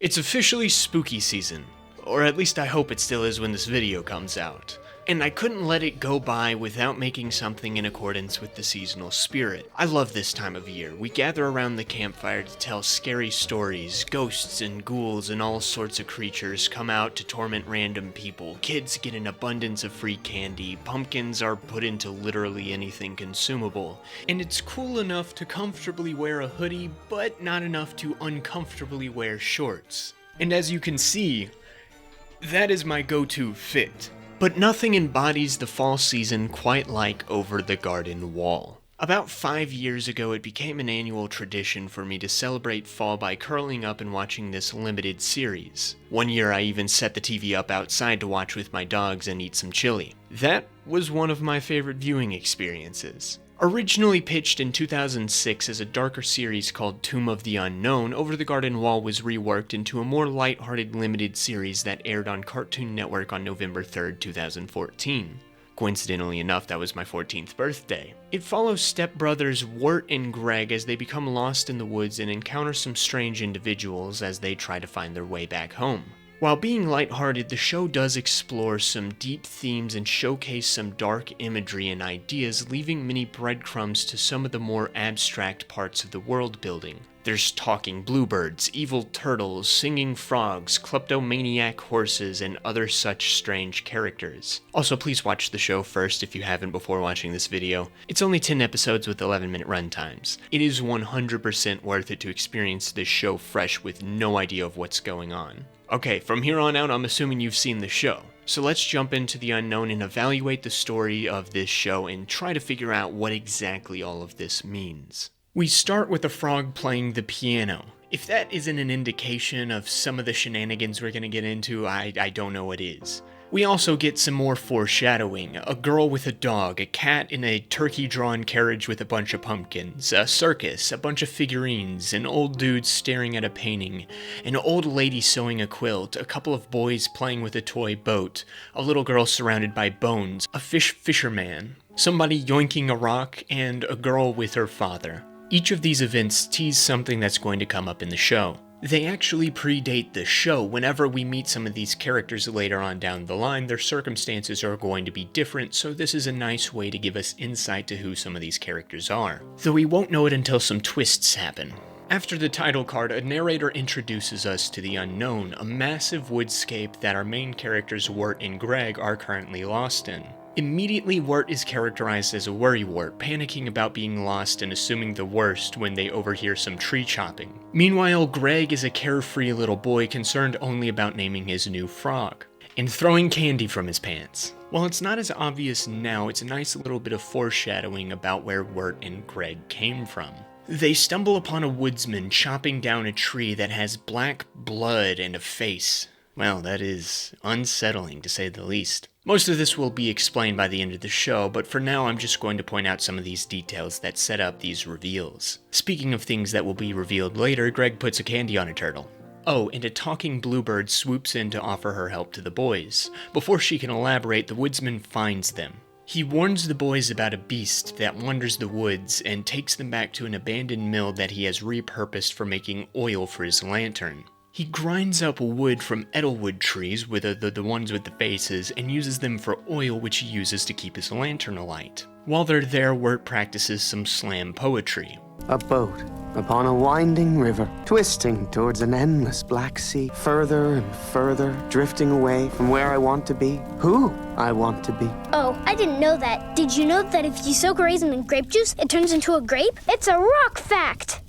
It's officially spooky season, or at least I hope it still is when this video comes out. And I couldn't let it go by without making something in accordance with the seasonal spirit. I love this time of year. We gather around the campfire to tell scary stories. Ghosts and ghouls and all sorts of creatures come out to torment random people. Kids get an abundance of free candy. Pumpkins are put into literally anything consumable. And it's cool enough to comfortably wear a hoodie, but not enough to uncomfortably wear shorts. And as you can see, that is my go-to fit. But nothing embodies the fall season quite like Over the Garden Wall. About 5 years ago, it became an annual tradition for me to celebrate fall by curling up and watching this limited series. One year I even set the TV up outside to watch with my dogs and eat some chili. That was one of my favorite viewing experiences. Originally pitched in 2006 as a darker series called Tomb of the Unknown, Over the Garden Wall was reworked into a more lighthearted limited series that aired on Cartoon Network on November 3rd, 2014. Coincidentally enough, that was my 14th birthday. It follows stepbrothers Wirt and Greg as they become lost in the woods and encounter some strange individuals as they try to find their way back home. While being lighthearted, the show does explore some deep themes and showcase some dark imagery and ideas, leaving many breadcrumbs to some of the more abstract parts of the world building. There's talking bluebirds, evil turtles, singing frogs, kleptomaniac horses, and other such strange characters. Also, please watch the show first if you haven't before watching this video. It's only 10 episodes with 11-minute runtimes. It is 100% worth it to experience this show fresh with no idea of what's going on. Okay, from here on out, I'm assuming you've seen the show. So let's jump into the unknown and evaluate the story of this show and try to figure out what exactly all of this means. We start with a frog playing the piano. If that isn't an indication of some of the shenanigans we're gonna get into, I don't know what is. We also get some more foreshadowing. A girl with a dog, a cat in a turkey-drawn carriage with a bunch of pumpkins, a circus, a bunch of figurines, an old dude staring at a painting, an old lady sewing a quilt, a couple of boys playing with a toy boat, a little girl surrounded by bones, a fisherman, somebody yoinking a rock, and a girl with her father. Each of these events tease something that's going to come up in the show. They actually predate the show. Whenever we meet some of these characters later on down the line, their circumstances are going to be different, so this is a nice way to give us insight to who some of these characters are. Though we won't know it until some twists happen. After the title card, a narrator introduces us to the unknown, a massive woodscape that our main characters Wirt and Greg are currently lost in. Immediately, Wirt is characterized as a worrywart, panicking about being lost and assuming the worst when they overhear some tree chopping. Meanwhile, Greg is a carefree little boy concerned only about naming his new frog, and throwing candy from his pants. While it's not as obvious now, it's a nice little bit of foreshadowing about where Wirt and Greg came from. They stumble upon a woodsman chopping down a tree that has black blood and a face. Well, that is unsettling to say the least. Most of this will be explained by the end of the show, but for now I'm just going to point out some of these details that set up these reveals. Speaking of things that will be revealed later, Greg puts a candy on a turtle. Oh, and a talking bluebird swoops in to offer her help to the boys. Before she can elaborate, the woodsman finds them. He warns the boys about a beast that wanders the woods and takes them back to an abandoned mill that he has repurposed for making oil for his lantern. He grinds up wood from edelwood trees, with the ones with the faces, and uses them for oil, which he uses to keep his lantern alight. While they're there, Wirt practices some slam poetry. A boat upon a winding river, twisting towards an endless black sea, further and further, drifting away from where I want to be, who I want to be. Oh, I didn't know that. Did you know that if you soak a raisin in grape juice, it turns into a grape? It's a rock fact!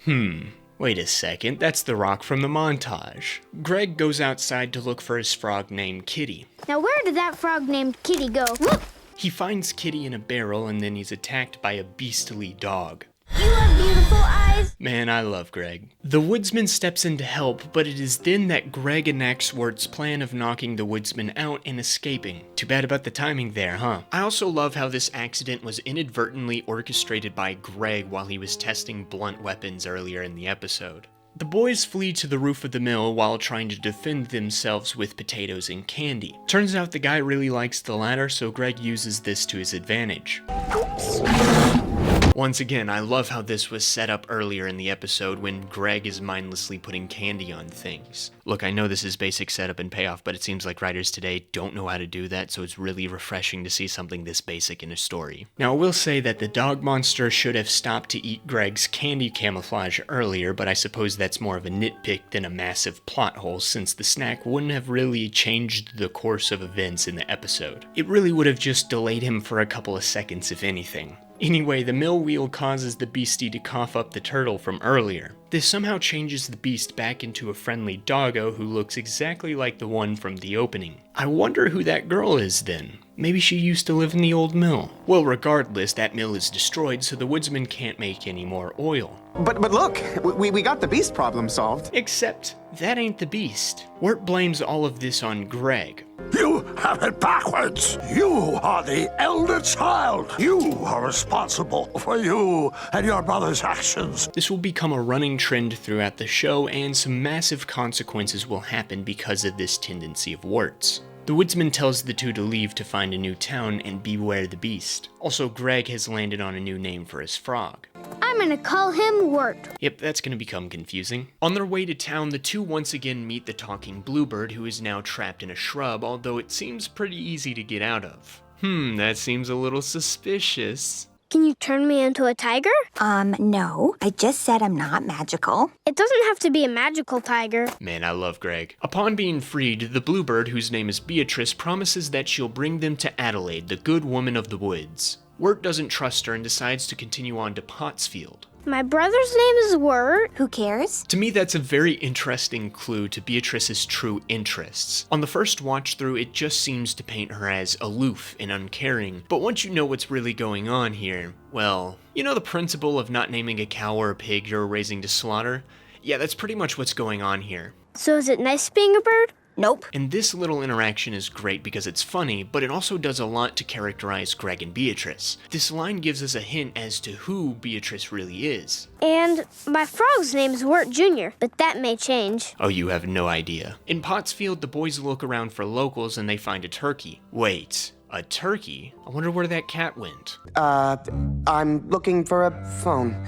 Wait a second, that's the rock from the montage. Greg goes outside to look for his frog named Kitty. Now where did that frog named Kitty go? Look! He finds Kitty in a barrel and then he's attacked by a beastly dog. You have beautiful eyes! Man, I love Greg. The woodsman steps in to help, but it is then that Greg enacts Wirt's plan of knocking the woodsman out and escaping. Too bad about the timing there, huh? I also love how this accident was inadvertently orchestrated by Greg while he was testing blunt weapons earlier in the episode. The boys flee to the roof of the mill while trying to defend themselves with potatoes and candy. Turns out the guy really likes the latter, so Greg uses this to his advantage. Oops. Once again, I love how this was set up earlier in the episode when Greg is mindlessly putting candy on things. Look, I know this is basic setup and payoff, but it seems like writers today don't know how to do that, so it's really refreshing to see something this basic in a story. Now, I will say that the dog monster should have stopped to eat Greg's candy camouflage earlier, but I suppose that's more of a nitpick than a massive plot hole, since the snack wouldn't have really changed the course of events in the episode. It really would have just delayed him for a couple of seconds, if anything. Anyway, the mill wheel causes the beastie to cough up the turtle from earlier. This somehow changes the beast back into a friendly doggo who looks exactly like the one from the opening. I wonder who that girl is then. Maybe she used to live in the old mill. Well, regardless, that mill is destroyed, so the woodsman can't make any more oil. But look, we got the beast problem solved. Except, that ain't the beast. Wirt blames all of this on Greg. You have it backwards. You are the elder child. You are responsible for you and your brother's actions. This will become a running trend throughout the show, and some massive consequences will happen because of this tendency of Wirt's. The woodsman tells the two to leave to find a new town and beware the beast. Also, Greg has landed on a new name for his frog. I'm gonna call him Wirt. Yep, that's gonna become confusing. On their way to town, the two once again meet the talking bluebird, who is now trapped in a shrub, although it seems pretty easy to get out of. That seems a little suspicious. Can you turn me into a tiger? No. I just said I'm not magical. It doesn't have to be a magical tiger. Man, I love Greg. Upon being freed, the bluebird, whose name is Beatrice, promises that she'll bring them to Adelaide, the good woman of the woods. Wirt doesn't trust her and decides to continue on to Pottsfield. My brother's name is Wirt. Who cares? To me, that's a very interesting clue to Beatrice's true interests. On the first watch through, it just seems to paint her as aloof and uncaring, but once you know what's really going on here, well, you know the principle of not naming a cow or a pig you're raising to slaughter? Yeah, that's pretty much what's going on here. So is it nice being a bird? Nope. And this little interaction is great because it's funny, but it also does a lot to characterize Greg and Beatrice. This line gives us a hint as to who Beatrice really is. And my frog's name is Wirt Jr., but that may change. Oh, you have no idea. In Pottsfield, the boys look around for locals and they find a turkey. Wait, a turkey? I wonder where that cat went. I'm looking for a phone.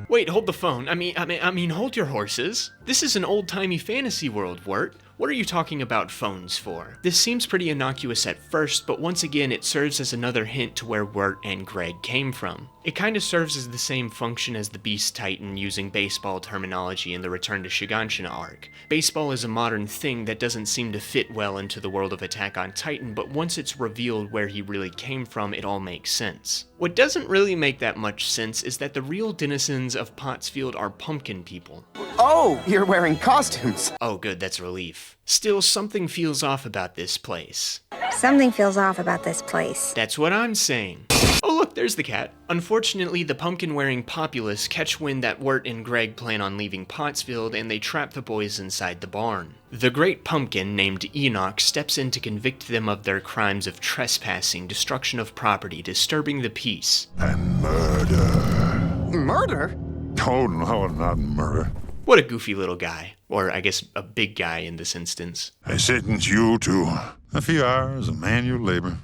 Wait, hold the phone. I mean, hold your horses. This is an old-timey fantasy world, Wirt. What are you talking about phones for? This seems pretty innocuous at first, but once again it serves as another hint to where Wirt and Greg came from. It kinda serves as the same function as the Beast Titan using baseball terminology in the Return to Shiganshina arc. Baseball is a modern thing that doesn't seem to fit well into the world of Attack on Titan, but once it's revealed where he really came from, it all makes sense. What doesn't really make that much sense is that the real denizens of Pottsfield are pumpkin people. Oh, you're wearing costumes. Oh good, that's a relief. Still, something feels off about this place. Something feels off about this place. That's what I'm saying. Oh look, there's the cat. Unfortunately, the pumpkin-wearing populace catch wind that Wirt and Greg plan on leaving Pottsfield, and they trap the boys inside the barn. The Great Pumpkin, named Enoch, steps in to convict them of their crimes of trespassing, destruction of property, disturbing the peace. And murder. Murder? Oh, no, not murder. What a goofy little guy. Or, I guess, a big guy in this instance. I sentence you to a few hours of manual labor.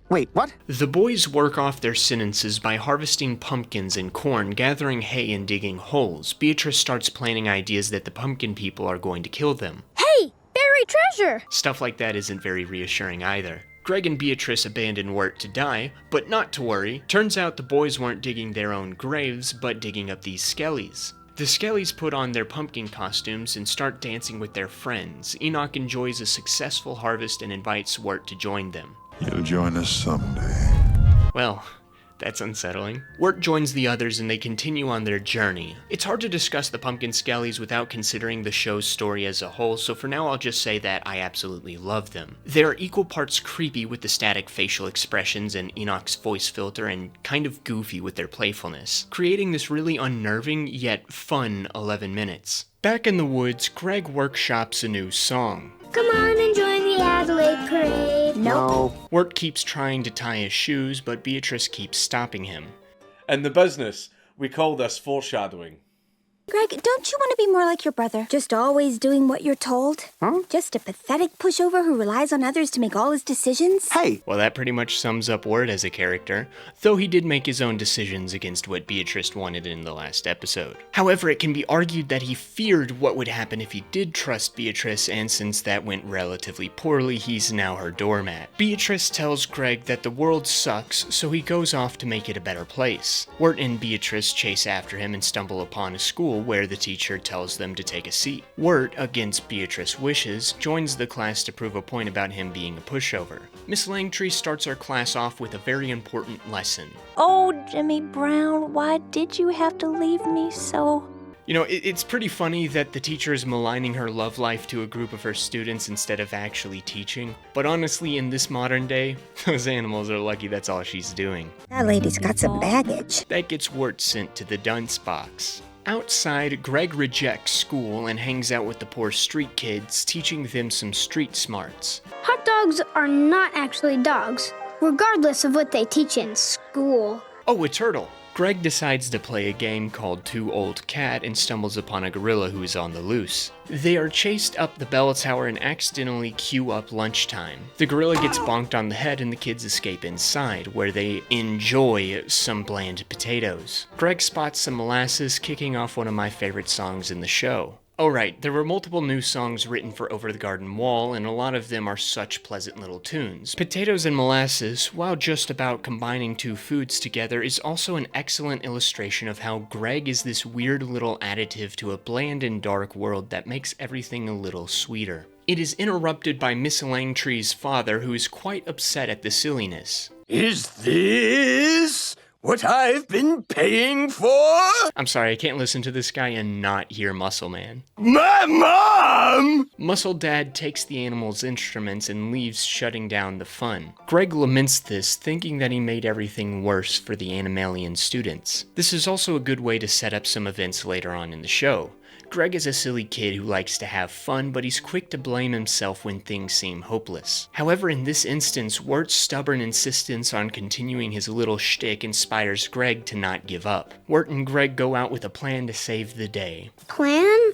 Wait, what? The boys work off their sentences by harvesting pumpkins and corn, gathering hay and digging holes. Beatrice starts planning ideas that the pumpkin people are going to kill them. Hey, buried treasure! Stuff like that isn't very reassuring either. Greg and Beatrice abandon Wirt to die, but not to worry. Turns out the boys weren't digging their own graves, but digging up these skellies. The skellies put on their pumpkin costumes and start dancing with their friends. Enoch enjoys a successful harvest and invites Wirt to join them. You'll join us someday. Well, that's unsettling. Wirt joins the others and they continue on their journey. It's hard to discuss the pumpkin skellies without considering the show's story as a whole, so for now I'll just say that I absolutely love them. They're equal parts creepy with the static facial expressions and Enoch's voice filter, and kind of goofy with their playfulness, creating this really unnerving yet fun 11 minutes. Back in the woods, Greg workshops a new song. Come on and join the Adelaide parade. No. Wirt keeps trying to tie his shoes, but Beatrice keeps stopping him. In the business, we call this foreshadowing. Greg, don't you want to be more like your brother? Just always doing what you're told? Huh? Just a pathetic pushover who relies on others to make all his decisions? Hey! Well, that pretty much sums up Wirt as a character, though he did make his own decisions against what Beatrice wanted in the last episode. However, it can be argued that he feared what would happen if he did trust Beatrice, and since that went relatively poorly, he's now her doormat. Beatrice tells Greg that the world sucks, so he goes off to make it a better place. Wirt and Beatrice chase after him and stumble upon a school where the teacher tells them to take a seat. Wirt, against Beatrice's wishes, joins the class to prove a point about him being a pushover. Miss Langtree starts our class off with a very important lesson. Oh, Jimmy Brown, why did you have to leave me so... You know, it's pretty funny that the teacher is maligning her love life to a group of her students instead of actually teaching. But honestly, in this modern day, those animals are lucky that's all she's doing. That lady's got some baggage. That gets Wirt sent to the dunce box. Outside, Greg rejects school and hangs out with the poor street kids, teaching them some street smarts. Hot dogs are not actually dogs, regardless of what they teach in school. Oh, a turtle! Greg decides to play a game called Two Old Cat and stumbles upon a gorilla who is on the loose. They are chased up the bell tower and accidentally queue up lunchtime. The gorilla gets bonked on the head and the kids escape inside, where they enjoy some bland potatoes. Greg spots some molasses, kicking off one of my favorite songs in the show. Oh right, there were multiple new songs written for Over the Garden Wall, and a lot of them are such pleasant little tunes. Potatoes and molasses, while just about combining two foods together, is also an excellent illustration of how Greg is this weird little additive to a bland and dark world that makes everything a little sweeter. It is interrupted by Miss Langtree's father, who is quite upset at the silliness. Is this what I've been paying for? I'm sorry, I can't listen to this guy and not hear Muscle Man. My mom! Muscle Dad takes the animal's instruments and leaves, shutting down the fun. Greg laments this, thinking that he made everything worse for the Animalian students. This is also a good way to set up some events later on in the show. Greg is a silly kid who likes to have fun, but he's quick to blame himself when things seem hopeless. However, in this instance, Wirt's stubborn insistence on continuing his little shtick inspires Greg to not give up. Wirt and Greg go out with a plan to save the day. Plan?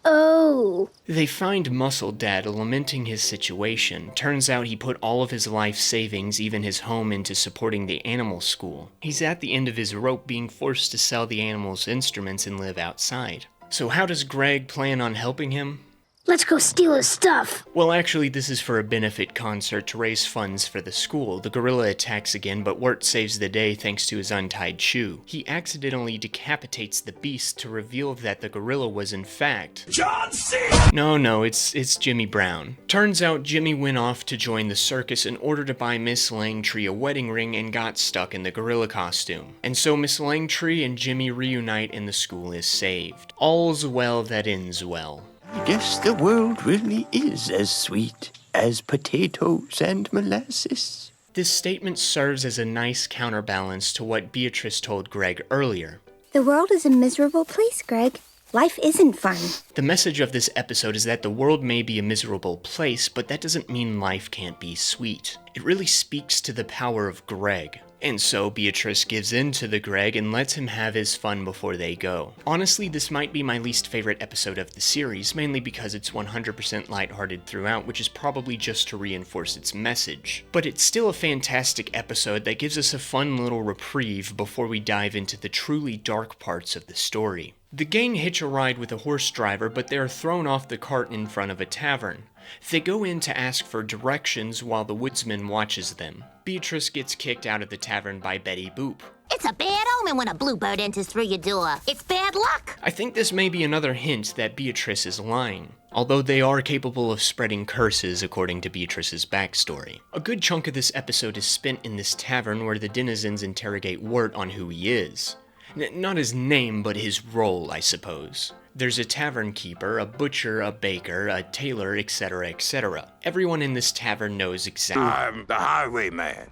Oh. They find Muscle Dad lamenting his situation. Turns out he put all of his life savings, even his home, into supporting the animal school. He's at the end of his rope, being forced to sell the animal's instruments and live outside. So how does Greg plan on helping him? Let's go steal his stuff. Well, actually, this is for a benefit concert to raise funds for the school. The gorilla attacks again, but Wirt saves the day thanks to his untied shoe. He accidentally decapitates the beast to reveal that the gorilla was in fact... John C. No, it's Jimmy Brown. Turns out Jimmy went off to join the circus in order to buy Miss Langtree a wedding ring and got stuck in the gorilla costume. And so Miss Langtree and Jimmy reunite and the school is saved. All's well that ends well. I guess the world really is as sweet as potatoes and molasses. This statement serves as a nice counterbalance to what Beatrice told Greg earlier. The world is a miserable place, Greg. Life isn't fun. The message of this episode is that the world may be a miserable place, but that doesn't mean life can't be sweet. It really speaks to the power of Greg. And so Beatrice gives in to the Greg and lets him have his fun before they go. Honestly, this might be my least favorite episode of the series, mainly because it's 100% lighthearted throughout, which is probably just to reinforce its message. But it's still a fantastic episode that gives us a fun little reprieve before we dive into the truly dark parts of the story. The gang hitch a ride with a horse driver, but they are thrown off the cart in front of a tavern. They go in to ask for directions while the woodsman watches them. Beatrice gets kicked out of the tavern by Betty Boop. It's a bad omen when a bluebird enters through your door. It's bad luck. I think this may be another hint that Beatrice is lying, although they are capable of spreading curses according to Beatrice's backstory. A good chunk of this episode is spent in this tavern where the denizens interrogate Wirt on who he is. Not his name, but his role, I suppose. There's a tavern keeper, a butcher, a baker, a tailor, etc., etc. Everyone in this tavern knows exactly... I'm the highwayman.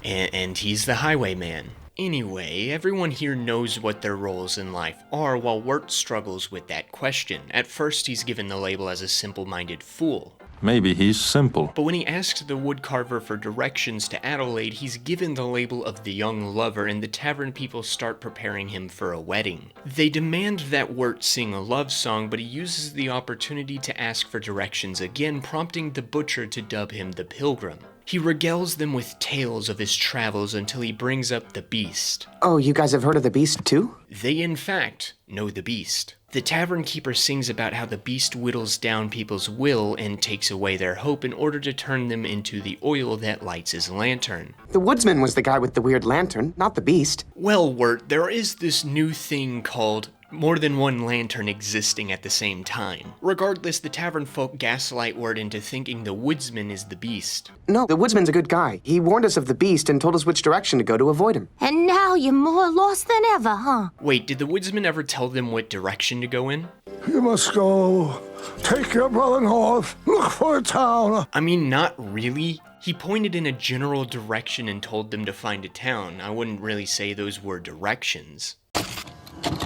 And he's the highwayman. Anyway, everyone here knows what their roles in life are, while Wirt struggles with that question. At first, he's given the label as a simple-minded fool. Maybe he's simple. But when he asks the woodcarver for directions to Adelaide, he's given the label of the young lover, and the tavern people start preparing him for a wedding. They demand that Wirt sing a love song, but he uses the opportunity to ask for directions again, prompting the butcher to dub him the Pilgrim. He regales them with tales of his travels until he brings up the beast. Oh, you guys have heard of the beast too? They, in fact, know the beast. The tavern keeper sings about how the beast whittles down people's will and takes away their hope in order to turn them into the oil that lights his lantern. The woodsman was the guy with the weird lantern, not the beast. Well, Wirt, there is this new thing called more than one lantern existing at the same time. Regardless, the tavern folk gaslight Wirt into thinking the woodsman is the beast. No, the woodsman's a good guy. He warned us of the beast and told us which direction to go to avoid him. And now you're more lost than ever, huh? Wait, did the woodsman ever tell them what direction to go in? You must go. Take your brother north. Look for a town. I mean, not really. He pointed in a general direction and told them to find a town. I wouldn't really say those were directions.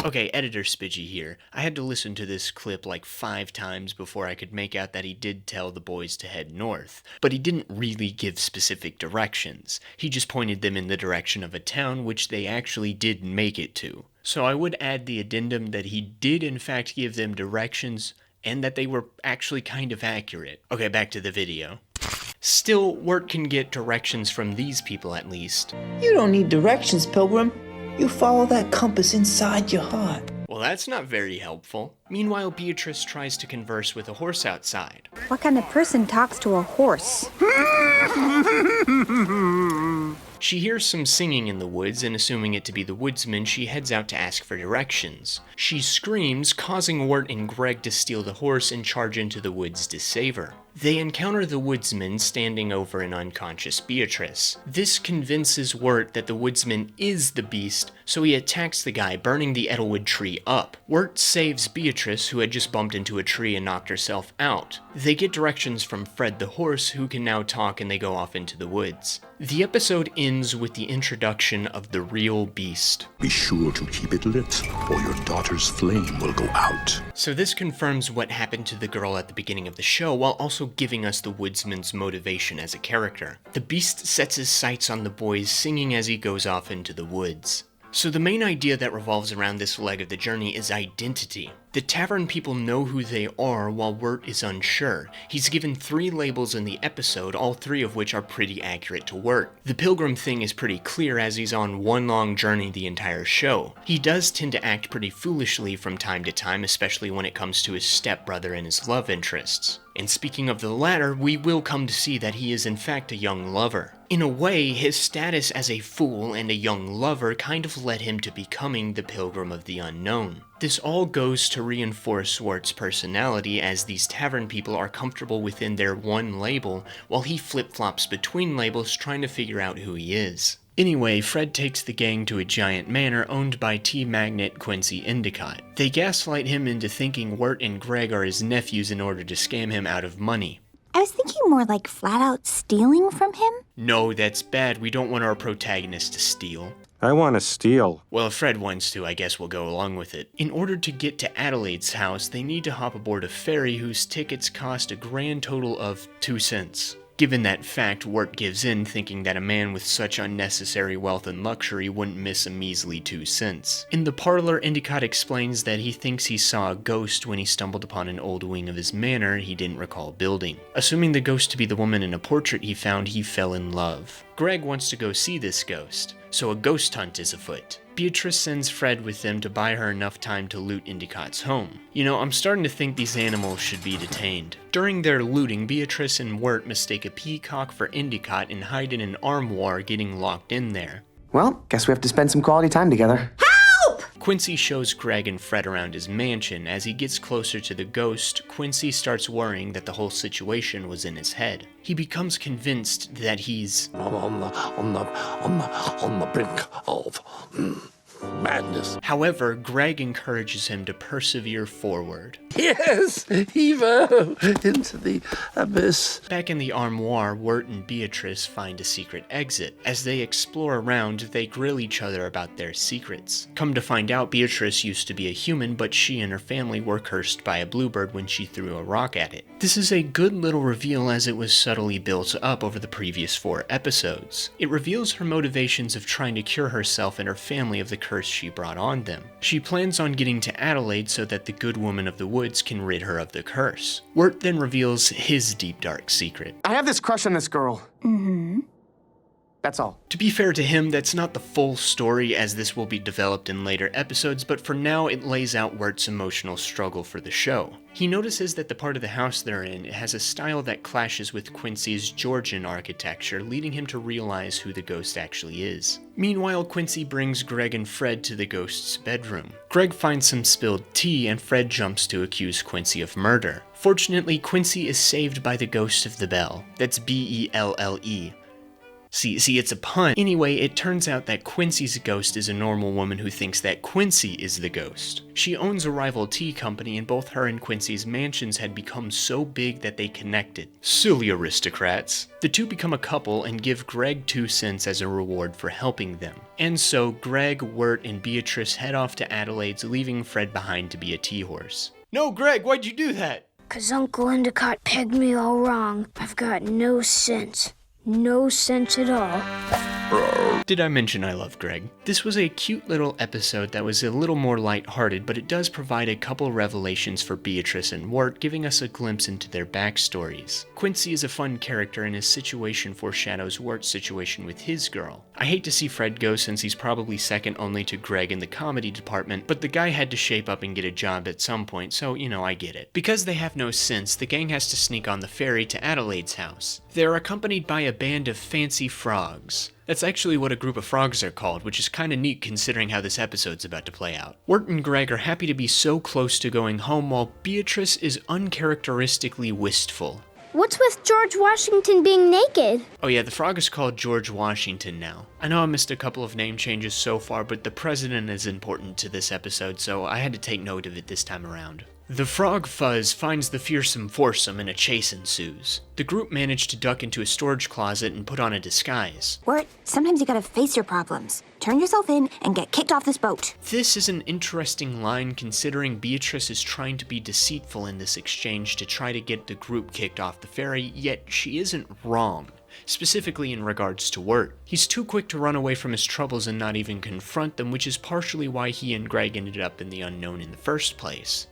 Okay, Editor Spidgey here. I had to listen to this clip like 5 times before I could make out that he did tell the boys to head north, but he didn't really give specific directions. He just pointed them in the direction of a town which they actually did make it to. So I would add the addendum that he did in fact give them directions, and that they were actually kind of accurate. Okay, back to the video. Still, Wirt can get directions from these people at least. You don't need directions, Pilgrim. You follow that compass inside your heart. Well, that's not very helpful. Meanwhile, Beatrice tries to converse with a horse outside. What kind of person talks to a horse? She hears some singing in the woods, and assuming it to be the woodsman, she heads out to ask for directions. She screams, causing Wirt and Greg to steal the horse and charge into the woods to save her. They encounter the woodsman standing over an unconscious Beatrice. This convinces Wirt that the woodsman is the beast, so he attacks the guy, burning the Edelwood tree up. Wirt saves Beatrice, who had just bumped into a tree and knocked herself out. They get directions from Fred the horse, who can now talk, and they go off into the woods. The episode ends with the introduction of the real beast. Be sure to keep it lit, or your daughter's flame will go out. So this confirms what happened to the girl at the beginning of the show, while also giving us the woodsman's motivation as a character. The beast sets his sights on the boys, singing as he goes off into the woods. So the main idea that revolves around this leg of the journey is identity. The tavern people know who they are, while Wirt is unsure. He's given 3 labels in the episode, all 3 of which are pretty accurate to Wirt. The Pilgrim thing is pretty clear, as he's on one long journey the entire show. He does tend to act pretty foolishly from time to time, especially when it comes to his stepbrother and his love interests. And speaking of the latter, we will come to see that he is in fact a young lover. In a way, his status as a fool and a young lover kind of led him to becoming the Pilgrim of the Unknown. This all goes to reinforce Wirt's personality, as these tavern people are comfortable within their one label, while he flip-flops between labels trying to figure out who he is. Anyway, Fred takes the gang to a giant manor owned by tea magnate Quincy Endicott. They gaslight him into thinking Wirt and Greg are his nephews in order to scam him out of money. I was thinking more like flat out stealing from him. No, that's bad. We don't want our protagonist to steal. I want to steal. Well, if Fred wants to, I guess we'll go along with it. In order to get to Adelaide's house, they need to hop aboard a ferry whose tickets cost a grand total of 2 cents. Given that fact, Wirt gives in, thinking that a man with such unnecessary wealth and luxury wouldn't miss a measly 2 cents. In the parlor, Endicott explains that he thinks he saw a ghost when he stumbled upon an old wing of his manor he didn't recall building. Assuming the ghost to be the woman in a portrait he found, he fell in love. Greg wants to go see this ghost, so a ghost hunt is afoot. Beatrice sends Fred with them to buy her enough time to loot Endicott's home. You know, I'm starting to think these animals should be detained. During their looting, Beatrice and Wirt mistake a peacock for Endicott and hide in an armoire, getting locked in there. Well, guess we have to spend some quality time together. Quincy shows Greg and Fred around his mansion. As he gets closer to the ghost, Quincy starts worrying that the whole situation was in his head. He becomes convinced that he's on the brink of madness. However, Greg encourages him to persevere forward. Yes, Evo, into the abyss. Back in the armoire, Wirt and Beatrice find a secret exit. As they explore around, they grill each other about their secrets. Come to find out, Beatrice used to be a human, but she and her family were cursed by a bluebird when she threw a rock at it. This is a good little reveal as it was subtly built up over the previous 4 episodes. It reveals her motivations of trying to cure herself and her family of the curse she brought on them. She plans on getting to Adelaide so that the good woman of the woods can rid her of the curse. Wirt then reveals his deep dark secret. I have this crush on this girl. Mm-hmm. That's all. To be fair to him, that's not the full story as this will be developed in later episodes, but for now it lays out Wirt's emotional struggle for the show. He notices that the part of the house they're in has a style that clashes with Quincy's Georgian architecture, leading him to realize who the ghost actually is. Meanwhile, Quincy brings Greg and Fred to the ghost's bedroom. Greg finds some spilled tea and Fred jumps to accuse Quincy of murder. Fortunately, Quincy is saved by the ghost of the bell. That's B-E-L-L-E. See, it's a pun. Anyway, it turns out that Quincy's ghost is a normal woman who thinks that Quincy is the ghost. She owns a rival tea company, and both her and Quincy's mansions had become so big that they connected. Silly aristocrats. The two become a couple and give Greg 2 cents as a reward for helping them. And so, Greg, Wirt, and Beatrice head off to Adelaide's, leaving Fred behind to be a tea horse. No, Greg, why'd you do that? 'Cause Uncle Endicott pegged me all wrong. I've got no sense. No sense at all. Did I mention I love Greg? This was a cute little episode that was a little more lighthearted, but it does provide a couple revelations for Beatrice and Wirt, giving us a glimpse into their backstories. Quincy is a fun character and his situation foreshadows Wirt's situation with his girl. I hate to see Fred go since he's probably second only to Greg in the comedy department, but the guy had to shape up and get a job at some point, so, I get it. Because they have no sense, the gang has to sneak on the ferry to Adelaide's house. They're accompanied by a band of fancy frogs. That's actually what a group of frogs are called, which is kinda neat considering how this episode's about to play out. Wirt and Greg are happy to be so close to going home while Beatrice is uncharacteristically wistful. What's with George Washington being naked? Oh yeah, the frog is called George Washington now. I know I missed a couple of name changes so far, but the president is important to this episode, so I had to take note of it this time around. The frog Fuzz finds the fearsome foursome and a chase ensues. The group managed to duck into a storage closet and put on a disguise. Wirt, sometimes you gotta face your problems. Turn yourself in and get kicked off this boat. This is an interesting line considering Beatrice is trying to be deceitful in this exchange to try to get the group kicked off the ferry, yet she isn't wrong. Specifically in regards to Wirt. He's too quick to run away from his troubles and not even confront them, which is partially why he and Greg ended up in the unknown in the first place.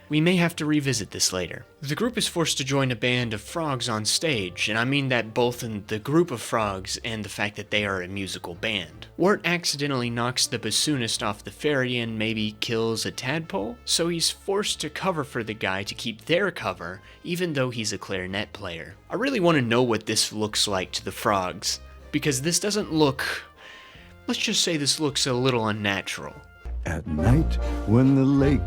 We may have to revisit this later. The group is forced to join a band of frogs on stage, and I mean that both in the group of frogs and the fact that they are a musical band. Wirt accidentally knocks the bassoonist off the ferry and maybe kills a tadpole, so he's forced to cover for the guy to keep their cover, even though he's a clarinet player. I really want to know what this looks like to the frogs, because this doesn't look... let's just say this looks a little unnatural. At night, when the lake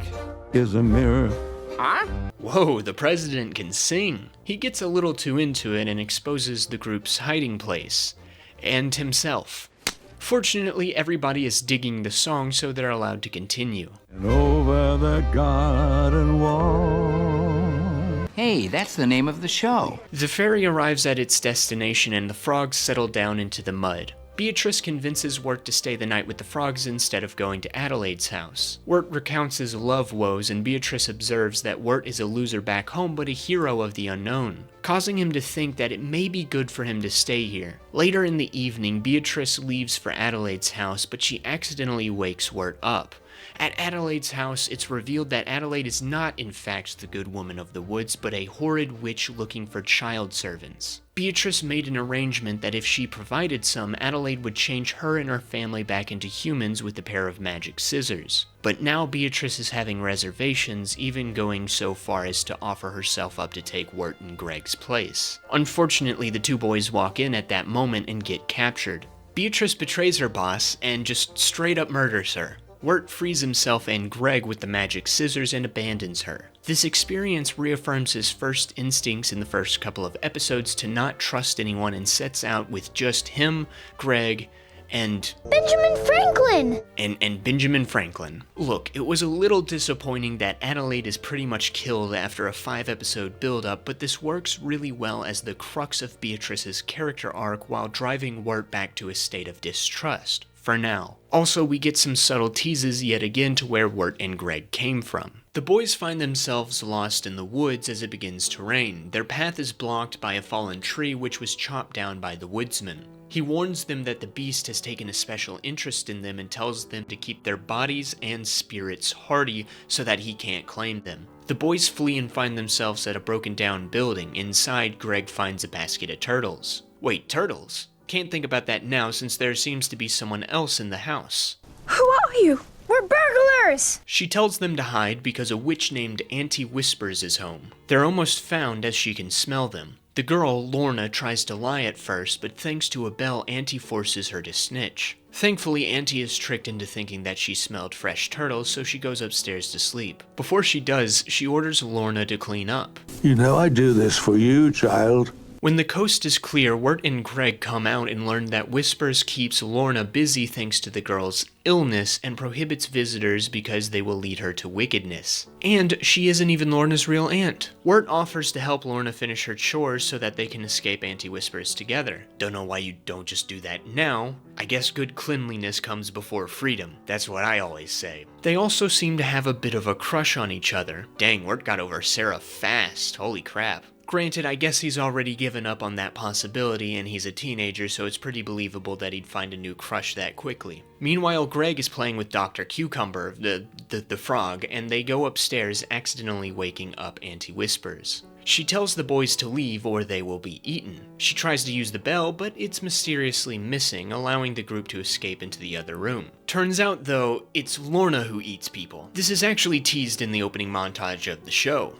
is a mirror. Huh? Whoa, the president can sing. He gets a little too into it and exposes the group's hiding place. And himself. Fortunately, everybody is digging the song, so they're allowed to continue. And over the garden wall. Hey, that's the name of the show. The ferry arrives at its destination and the frogs settle down into the mud. Beatrice convinces Wirt to stay the night with the frogs instead of going to Adelaide's house. Wirt recounts his love woes and Beatrice observes that Wirt is a loser back home but a hero of the unknown, causing him to think that it may be good for him to stay here. Later in the evening, Beatrice leaves for Adelaide's house, but she accidentally wakes Wirt up. At Adelaide's house, it's revealed that Adelaide is not in fact the good woman of the woods, but a horrid witch looking for child servants. Beatrice made an arrangement that if she provided some, Adelaide would change her and her family back into humans with a pair of magic scissors. But now Beatrice is having reservations, even going so far as to offer herself up to take Wirt and Greg's place. Unfortunately, the two boys walk in at that moment and get captured. Beatrice betrays her boss and just straight up murders her. Wirt frees himself and Greg with the magic scissors and abandons her. This experience reaffirms his first instincts in the first couple of episodes to not trust anyone and sets out with just him, Greg, and Benjamin Franklin! Franklin! And Benjamin Franklin. Look, it was a little disappointing that Adelaide is pretty much killed after a 5-episode build-up, but this works really well as the crux of Beatrice's character arc while driving Wirt back to a state of distrust, for now. Also, we get some subtle teases yet again to where Wirt and Greg came from. The boys find themselves lost in the woods as it begins to rain. Their path is blocked by a fallen tree which was chopped down by the woodsman. He warns them that the beast has taken a special interest in them and tells them to keep their bodies and spirits hardy so that he can't claim them. The boys flee and find themselves at a broken down building. Inside, Greg finds a basket of turtles. Wait, turtles? Can't think about that now since there seems to be someone else in the house. Who are you? We're burglars! She tells them to hide because a witch named Auntie Whispers is home. They're almost found as she can smell them. The girl, Lorna, tries to lie at first, but thanks to a bell, Auntie forces her to snitch. Thankfully, Auntie is tricked into thinking that she smelled fresh turtles, so she goes upstairs to sleep. Before she does, she orders Lorna to clean up. You know I do this for you, child. When the coast is clear, Wirt and Greg come out and learn that Whispers keeps Lorna busy thanks to the girl's illness and prohibits visitors because they will lead her to wickedness. And she isn't even Lorna's real aunt. Wirt offers to help Lorna finish her chores so that they can escape Auntie Whispers together. Don't know why you don't just do that now. I guess good cleanliness comes before freedom. That's what I always say. They also seem to have a bit of a crush on each other. Dang, Wirt got over Sarah fast. Holy crap. Granted, I guess he's already given up on that possibility and he's a teenager, so it's pretty believable that he'd find a new crush that quickly. Meanwhile, Greg is playing with Dr. Cucumber, the frog, and they go upstairs, accidentally waking up Auntie Whispers. She tells the boys to leave or they will be eaten. She tries to use the bell, but it's mysteriously missing, allowing the group to escape into the other room. Turns out, though, it's Lorna who eats people. This is actually teased in the opening montage of the show.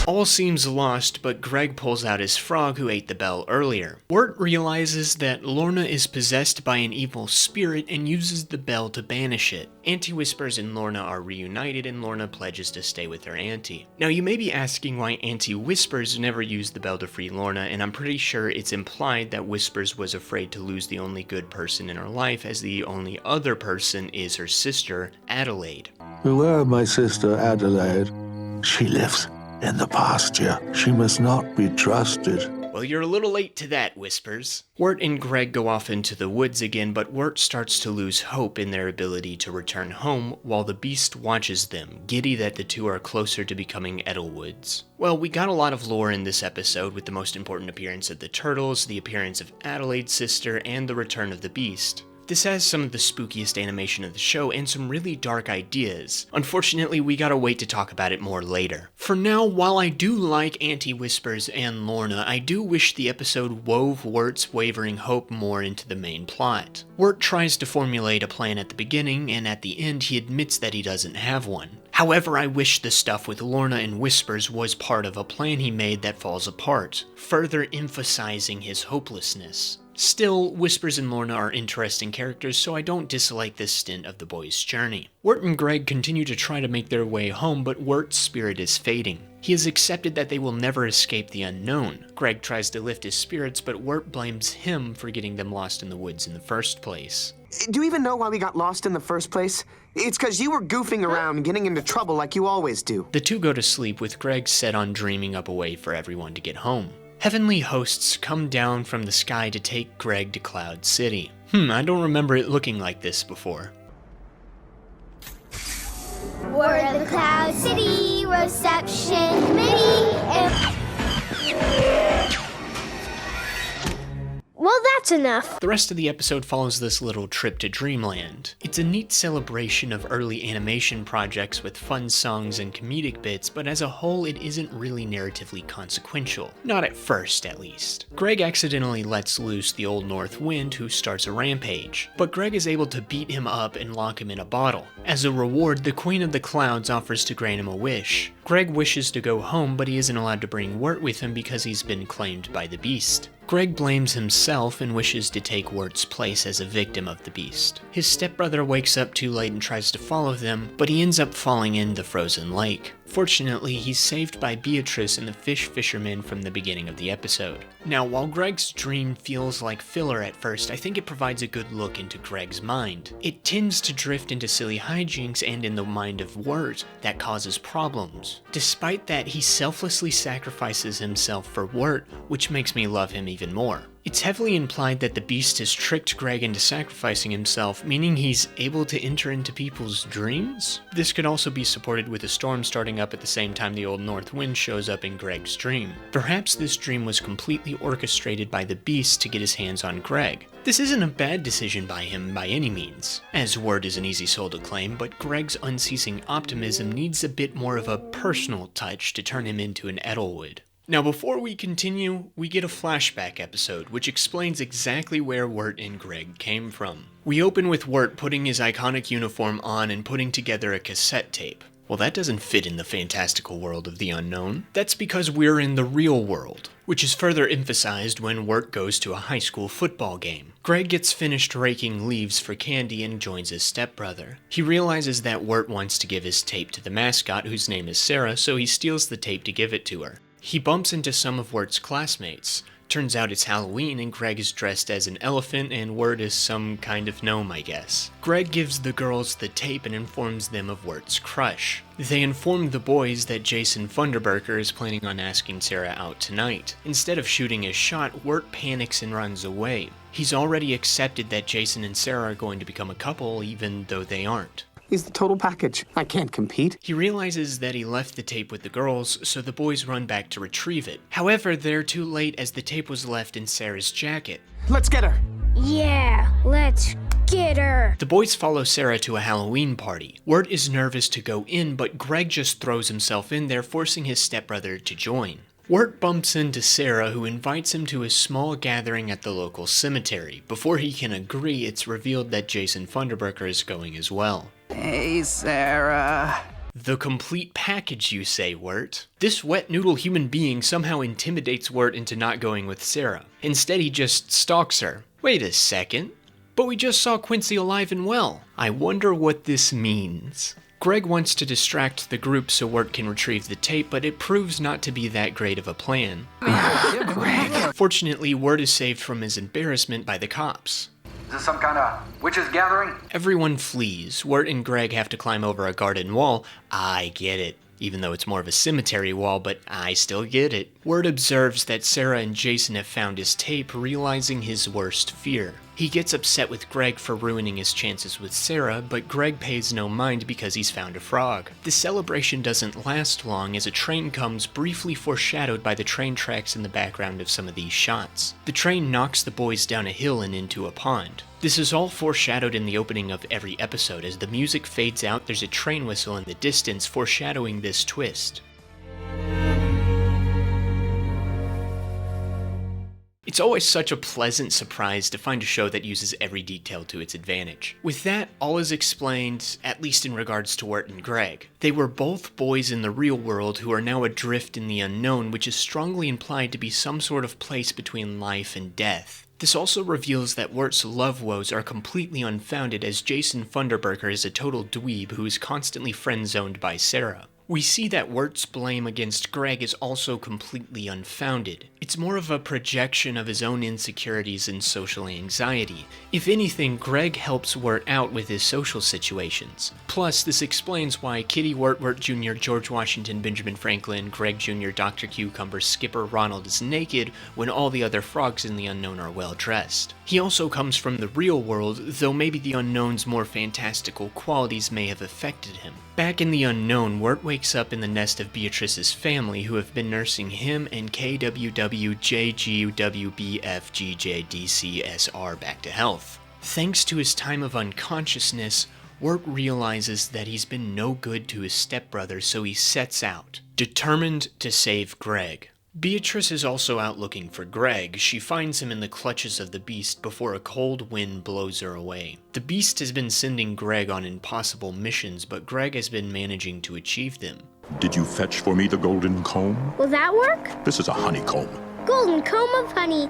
All seems lost, but Greg pulls out his frog who ate the bell earlier. Wirt realizes that Lorna is possessed by an evil spirit and uses the bell to banish it. Auntie Whispers and Lorna are reunited and Lorna pledges to stay with her auntie. Now you may be asking why Auntie Whispers never used the bell to free Lorna, and I'm pretty sure it's implied that Whispers was afraid to lose the only good person in her life, as the only other person is her sister, Adelaide. Beware of my sister, Adelaide. She lives in the pasture. She must not be trusted. Well, you're a little late to that, Whispers. Wirt and Greg go off into the woods again, but Wirt starts to lose hope in their ability to return home while the beast watches them, giddy that the two are closer to becoming Edelwoods. Well, we got a lot of lore in this episode with the most important appearance of the turtles, the appearance of Adelaide's sister, and the return of the beast. This has some of the spookiest animation of the show and some really dark ideas. Unfortunately, we gotta wait to talk about it more later. For now, while I do like Auntie Whispers and Lorna, I do wish the episode wove Wirt's wavering hope more into the main plot. Wirt tries to formulate a plan at the beginning, and at the end he admits that he doesn't have one. However, I wish the stuff with Lorna and Whispers was part of a plan he made that falls apart, further emphasizing his hopelessness. Still, Whispers and Lorna are interesting characters, so I don't dislike this stint of the boys' journey. Wirt and Greg continue to try to make their way home, but Wirt's spirit is fading. He has accepted that they will never escape the unknown. Greg tries to lift his spirits, but Wirt blames him for getting them lost in the woods in the first place. Do you even know why we got lost in the first place? It's because you were goofing around and getting into trouble like you always do. The two go to sleep with Greg set on dreaming up a way for everyone to get home. Heavenly hosts come down from the sky to take Greg to Cloud City. I don't remember it looking like this before. We're the Cloud City Reception Committee. Well, that's enough. The rest of the episode follows this little trip to Dreamland. It's a neat celebration of early animation projects with fun songs and comedic bits, but as a whole it isn't really narratively consequential. Not at first, at least. Greg accidentally lets loose the Old North Wind, who starts a rampage, but Greg is able to beat him up and lock him in a bottle. As a reward, the Queen of the Clouds offers to grant him a wish. Greg wishes to go home, but he isn't allowed to bring Wirt with him because he's been claimed by the beast. Greg blames himself and wishes to take Wirt's place as a victim of the beast. His stepbrother wakes up too late and tries to follow them, but he ends up falling in the frozen lake. Fortunately, he's saved by Beatrice and the fish fisherman from the beginning of the episode. Now, while Greg's dream feels like filler at first, I think it provides a good look into Greg's mind. It tends to drift into silly hijinks and in the mind of Wirt that causes problems. Despite that, he selflessly sacrifices himself for Wirt, which makes me love him even more. It's heavily implied that the Beast has tricked Greg into sacrificing himself, meaning he's able to enter into people's dreams? This could also be supported with a storm starting up at the same time the Old North Wind shows up in Greg's dream. Perhaps this dream was completely orchestrated by the Beast to get his hands on Greg. This isn't a bad decision by him by any means, as Wirt is an easy soul to claim, but Greg's unceasing optimism needs a bit more of a personal touch to turn him into an Edelwood. Now before we continue, we get a flashback episode, which explains exactly where Wirt and Greg came from. We open with Wirt putting his iconic uniform on and putting together a cassette tape. Well, that doesn't fit in the fantastical world of the unknown. That's because we're in the real world, which is further emphasized when Wirt goes to a high school football game. Greg gets finished raking leaves for candy and joins his stepbrother. He realizes that Wirt wants to give his tape to the mascot, whose name is Sarah, so he steals the tape to give it to her. He bumps into some of Wirt's classmates. Turns out it's Halloween and Greg is dressed as an elephant and Wirt is some kind of gnome, I guess. Greg gives the girls the tape and informs them of Wirt's crush. They inform the boys that Jason Funderburker is planning on asking Sarah out tonight. Instead of shooting his shot, Wirt panics and runs away. He's already accepted that Jason and Sarah are going to become a couple even though they aren't. He's the total package. I can't compete. He realizes that he left the tape with the girls, so the boys run back to retrieve it. However, they're too late as the tape was left in Sarah's jacket. Let's get her. Yeah, let's get her. The boys follow Sarah to a Halloween party. Wirt is nervous to go in, but Greg just throws himself in there, forcing his stepbrother to join. Wirt bumps into Sarah, who invites him to a small gathering at the local cemetery. Before he can agree, it's revealed that Jason Funderburker is going as well. Hey, Sarah. The complete package, you say, Wirt? This wet noodle human being somehow intimidates Wirt into not going with Sarah. Instead, he just stalks her. Wait a second. But we just saw Quincy alive and well. I wonder what this means. Greg wants to distract the group so Wirt can retrieve the tape, but it proves not to be that great of a plan. Greg. Fortunately, Wirt is saved from his embarrassment by the cops. Is this some kind of witches gathering? Everyone flees. Wirt and Greg have to climb over a garden wall. I get it. Even though it's more of a cemetery wall, but I still get it. Wirt observes that Sarah and Jason have found his tape, realizing his worst fear. He gets upset with Greg for ruining his chances with Sarah, but Greg pays no mind because he's found a frog. The celebration doesn't last long as a train comes, briefly foreshadowed by the train tracks in the background of some of these shots. The train knocks the boys down a hill and into a pond. This is all foreshadowed in the opening of every episode. As the music fades out, there's a train whistle in the distance foreshadowing this twist. It's always such a pleasant surprise to find a show that uses every detail to its advantage. With that, all is explained, at least in regards to Wirt and Greg. They were both boys in the real world who are now adrift in the unknown, which is strongly implied to be some sort of place between life and death. This also reveals that Wirt's love woes are completely unfounded, as Jason Funderburker is a total dweeb who is constantly friend-zoned by Sarah. We see that Wirt's blame against Greg is also completely unfounded. It's more of a projection of his own insecurities and social anxiety. If anything, Greg helps Wirt out with his social situations. Plus, this explains why Kitty, Wirt, Wirt Jr., George Washington, Benjamin Franklin, Greg Jr., Dr. Cucumber, Skipper, Ronald is naked when all the other frogs in the unknown are well dressed. He also comes from the real world, though maybe the unknown's more fantastical qualities may have affected him. Back in the unknown, Wirt wakes up in the nest of Beatrice's family, who have been nursing him and KWWJGWBFGJDCSR back to health. Thanks to his time of unconsciousness, Wirt realizes that he's been no good to his stepbrother, so he sets out, determined to save Greg. Beatrice is also out looking for Greg. She finds him in the clutches of the Beast before a cold wind blows her away. The Beast has been sending Greg on impossible missions, but Greg has been managing to achieve them. Did you fetch for me the golden comb? Will that work? This is a honeycomb. Golden comb of honey.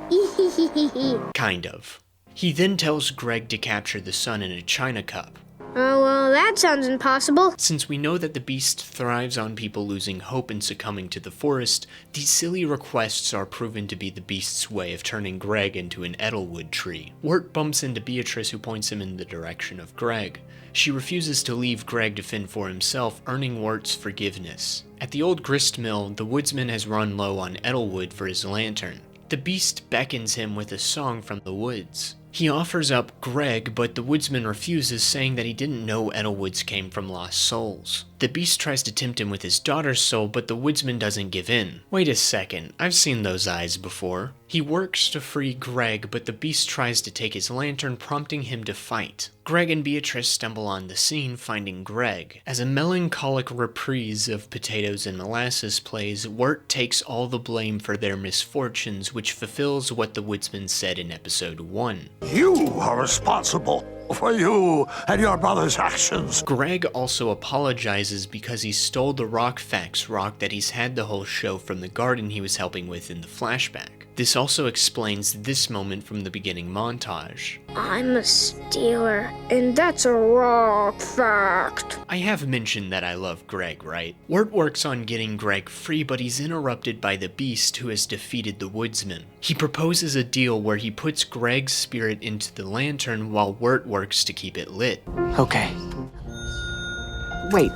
Kind of. He then tells Greg to capture the sun in a china cup. Oh, well, that sounds impossible. Since we know that the beast thrives on people losing hope and succumbing to the forest, these silly requests are proven to be the beast's way of turning Greg into an Edelwood tree. Wirt bumps into Beatrice, who points him in the direction of Greg. She refuses to leave Greg to fend for himself, earning Wirt's forgiveness. At the old grist mill, the woodsman has run low on Edelwood for his lantern. The beast beckons him with a song from the woods. He offers up Greg, but the woodsman refuses, saying that he didn't know Edelwoods came from lost souls. The beast tries to tempt him with his daughter's soul, but the woodsman doesn't give in. Wait a second, I've seen those eyes before. He works to free Greg, but the beast tries to take his lantern, prompting him to fight. Greg and Beatrice stumble on the scene, finding Greg. As a melancholic reprise of Potatoes and Molasses plays, Wirt takes all the blame for their misfortunes, which fulfills what the woodsman said in episode 1. You are responsible for you and your brother's actions. Greg also apologizes because he stole the rock facts rock that he's had the whole show from the garden he was helping with in the flashback. This also explains this moment from the beginning montage. I'm a stealer, and that's a rock fact. I have mentioned that I love Greg, right? Wirt works on getting Greg free, but he's interrupted by the beast, who has defeated the woodsman. He proposes a deal where he puts Greg's spirit into the lantern while Wirt works to keep it lit. Okay. Wait,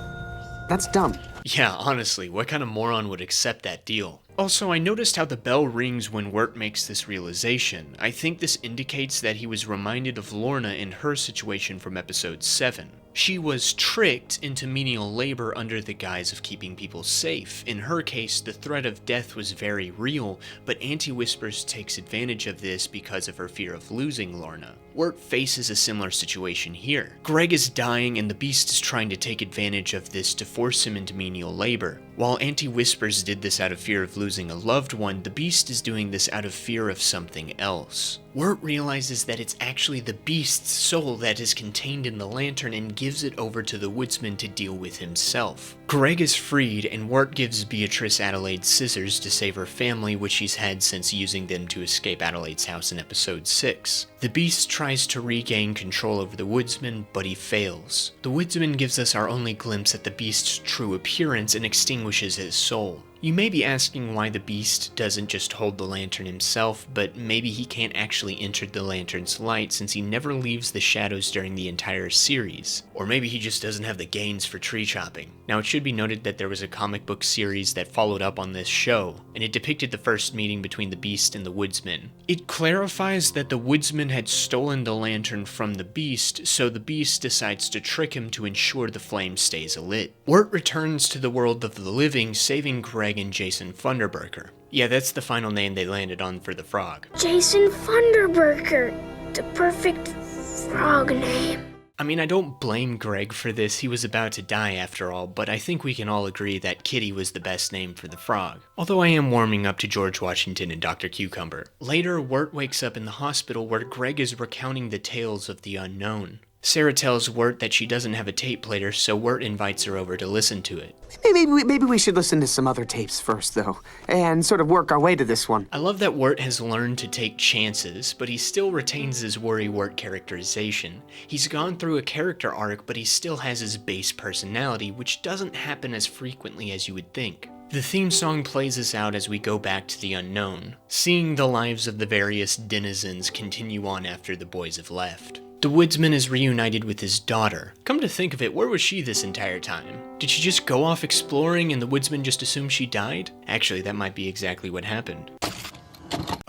that's dumb. Yeah, honestly, what kind of moron would accept that deal? Also, I noticed how the bell rings when Wirt makes this realization. I think this indicates that he was reminded of Lorna in her situation from episode 7. She was tricked into menial labor under the guise of keeping people safe. In her case, the threat of death was very real, but Auntie Whispers takes advantage of this because of her fear of losing Lorna. Wirt faces a similar situation here. Greg is dying and the beast is trying to take advantage of this to force him into menial labor. While Auntie Whispers did this out of fear of losing a loved one, the beast is doing this out of fear of something else. Wirt realizes that it's actually the beast's soul that is contained in the lantern and gives it over to the woodsman to deal with himself. Greg is freed, and Wirt gives Beatrice Adelaide's scissors to save her family, which she's had since using them to escape Adelaide's house in episode 6. The beast tries to regain control over the woodsman, but he fails. The woodsman gives us our only glimpse at the beast's true appearance and extinguishes his soul. You may be asking why the beast doesn't just hold the lantern himself, but maybe he can't actually enter the lantern's light since he never leaves the shadows during the entire series. Or maybe he just doesn't have the gains for tree chopping. Now, it should be noted that there was a comic book series that followed up on this show, and it depicted the first meeting between the beast and the woodsman. It clarifies that the woodsman had stolen the lantern from the beast, so the beast decides to trick him to ensure the flame stays lit. Wirt returns to the world of the living, saving Greg and Jason Funderburker. Yeah, that's the final name they landed on for the frog. Jason Funderburker, the perfect frog name. I mean, I don't blame Greg for this, he was about to die after all, but I think we can all agree that Kitty was the best name for the frog. Although I am warming up to George Washington and Dr. Cucumber. Later, Wirt wakes up in the hospital where Greg is recounting the tales of the unknown. Sarah tells Wirt that she doesn't have a tape player, so Wirt invites her over to listen to it. Maybe we should listen to some other tapes first, though, and sort of work our way to this one. I love that Wirt has learned to take chances, but he still retains his Worry-Wirt characterization. He's gone through a character arc, but he still has his base personality, which doesn't happen as frequently as you would think. The theme song plays us out as we go back to the unknown, seeing the lives of the various denizens continue on after the boys have left. The woodsman is reunited with his daughter. Come to think of it, where was she this entire time? Did she just go off exploring and the woodsman just assumed she died? Actually, that might be exactly what happened.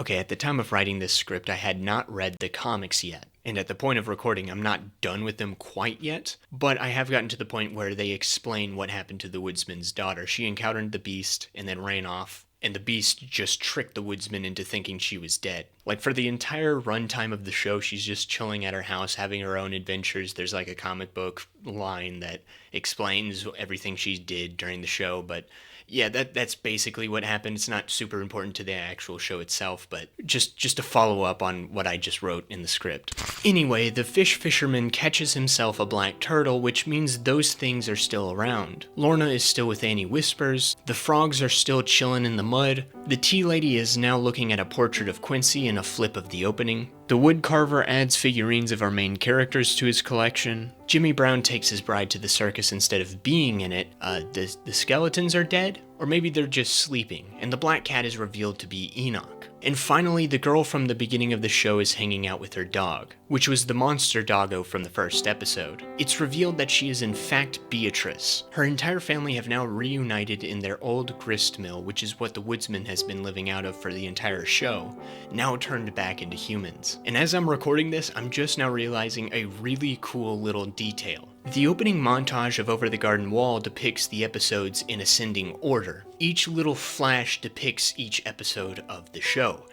Okay, at the time of writing this script, I had not read the comics yet. And at the point of recording, I'm not done with them quite yet, but I have gotten to the point where they explain what happened to the woodsman's daughter. She encountered the beast and then ran off, and the beast just tricked the woodsman into thinking she was dead. Like, for the entire runtime of the show, she's just chilling at her house, having her own adventures. There's like a comic book line that explains everything she did during the show, but yeah, that's basically what happened. It's not super important to the actual show itself, but just to follow up on what I just wrote in the script. Anyway, the fish fisherman catches himself a black turtle, which means those things are still around. Lorna is still with Auntie Whispers, the frogs are still chilling in the mud, the tea lady is now looking at a portrait of Quincy in a flip of the opening, The woodcarver adds figurines of our main characters to his collection. Jimmy Brown takes his bride to the circus instead of being in it. The skeletons are dead? Or maybe they're just sleeping, and the black cat is revealed to be Enoch. And finally, the girl from the beginning of the show is hanging out with her dog, which was the monster doggo from the first episode. It's revealed that she is in fact Beatrice. Her entire family have now reunited in their old grist mill, which is what the woodsman has been living out of for the entire show, now turned back into humans. And as I'm recording this, I'm just now realizing a really cool little detail. The opening montage of Over the Garden Wall depicts the episodes in ascending order. Each little flash depicts each episode of the show.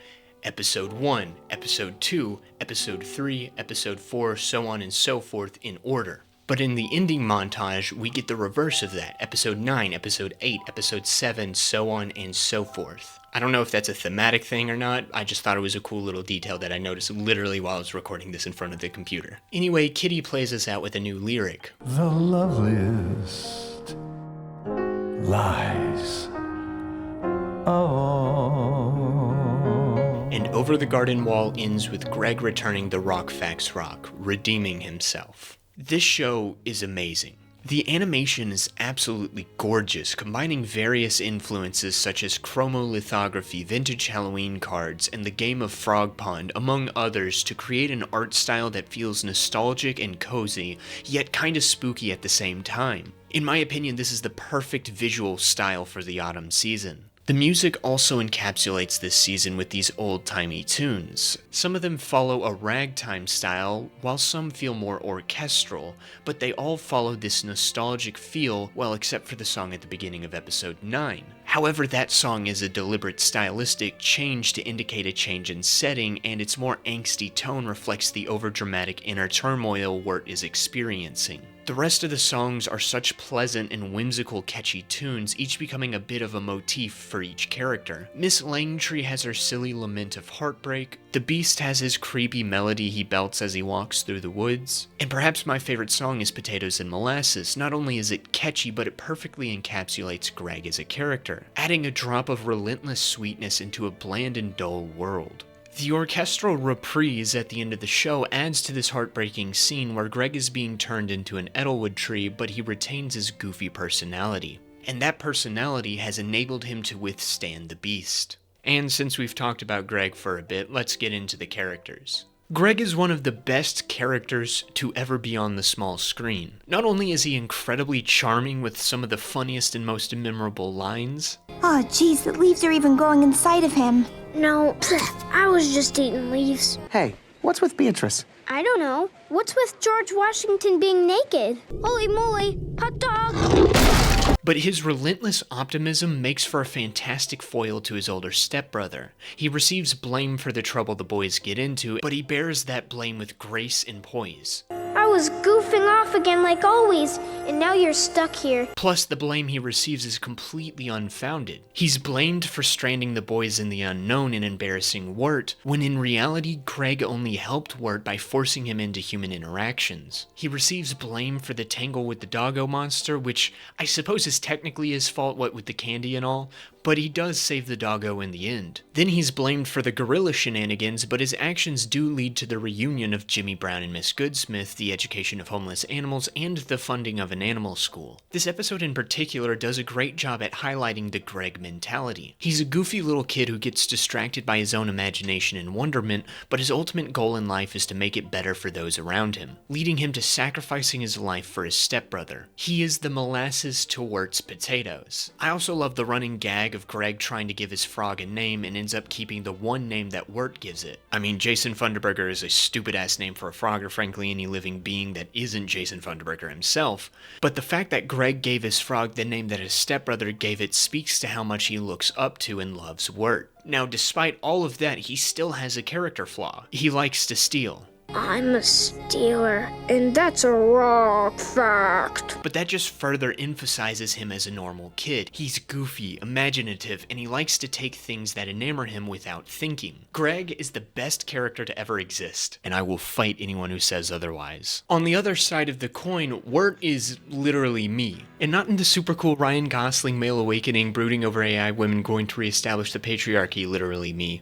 Episode 1, Episode 2, Episode 3, Episode 4, so on and so forth in order. But in the ending montage, we get the reverse of that. Episode 9, Episode 8, Episode 7, so on and so forth. I don't know if that's a thematic thing or not, I just thought it was a cool little detail that I noticed literally while I was recording this in front of the computer. Anyway, Kitty plays us out with a new lyric. The loveliest lies. Oh. And Over the Garden Wall ends with Greg returning the Rock Facts Rock, redeeming himself. This show is amazing. The animation is absolutely gorgeous, combining various influences such as chromolithography, vintage Halloween cards, and the game of Frog Pond, among others, to create an art style that feels nostalgic and cozy, yet kinda spooky at the same time. In my opinion, this is the perfect visual style for the autumn season. The music also encapsulates this season with these old-timey tunes. Some of them follow a ragtime style, while some feel more orchestral, but they all follow this nostalgic feel, well, except for the song at the beginning of episode 9. However, that song is a deliberate stylistic change to indicate a change in setting, and its more angsty tone reflects the overdramatic inner turmoil Wirt is experiencing. The rest of the songs are such pleasant and whimsical catchy tunes, each becoming a bit of a motif for each character. Miss Langtree has her silly lament of heartbreak, the Beast has his creepy melody he belts as he walks through the woods, and perhaps my favorite song is Potatoes and Molasses. Not only is it catchy, but it perfectly encapsulates Greg as a character, adding a drop of relentless sweetness into a bland and dull world. The orchestral reprise at the end of the show adds to this heartbreaking scene where Greg is being turned into an Edelwood tree, but he retains his goofy personality. And that personality has enabled him to withstand the Beast. And since we've talked about Greg for a bit, let's get into the characters. Greg is one of the best characters to ever be on the small screen. Not only is he incredibly charming with some of the funniest and most memorable lines. Oh, geez, the leaves are even growing inside of him. No, I was just eating leaves. Hey, what's with Beatrice? I don't know. What's with George Washington being naked? Holy moly, hot dog! But his relentless optimism makes for a fantastic foil to his older stepbrother. He receives blame for the trouble the boys get into, but he bears that blame with grace and poise. I was goofing off again like always, and now you're stuck here. Plus, the blame he receives is completely unfounded. He's blamed for stranding the boys in the unknown and embarrassing Wirt, when in reality, Greg only helped Wirt by forcing him into human interactions. He receives blame for the tangle with the doggo monster, which I suppose is technically his fault, what with the candy and all, but he does save the doggo in the end. Then he's blamed for the gorilla shenanigans, but his actions do lead to the reunion of Jimmy Brown and Miss Goodsmith, the education of homeless animals, and the funding of an animal school. This episode in particular does a great job at highlighting the Greg mentality. He's a goofy little kid who gets distracted by his own imagination and wonderment, but his ultimate goal in life is to make it better for those around him, leading him to sacrificing his life for his stepbrother. He is the molasses to Wirt's potatoes. I also love the running gag of Greg trying to give his frog a name and ends up keeping the one name that Wirt gives it. I mean, Jason Funderburger is a stupid-ass name for a frog or frankly any living being that isn't Jason Funderburger himself, but the fact that Greg gave his frog the name that his stepbrother gave it speaks to how much he looks up to and loves Wirt. Now, despite all of that, he still has a character flaw. He likes to steal. I'm a stealer, and that's a rock fact. But that just further emphasizes him as a normal kid. He's goofy, imaginative, and he likes to take things that enamor him without thinking. Greg is the best character to ever exist, and I will fight anyone who says otherwise. On the other side of the coin, Wirt is literally me. And not in the super cool Ryan Gosling male awakening, brooding over AI women going to reestablish the patriarchy, literally me.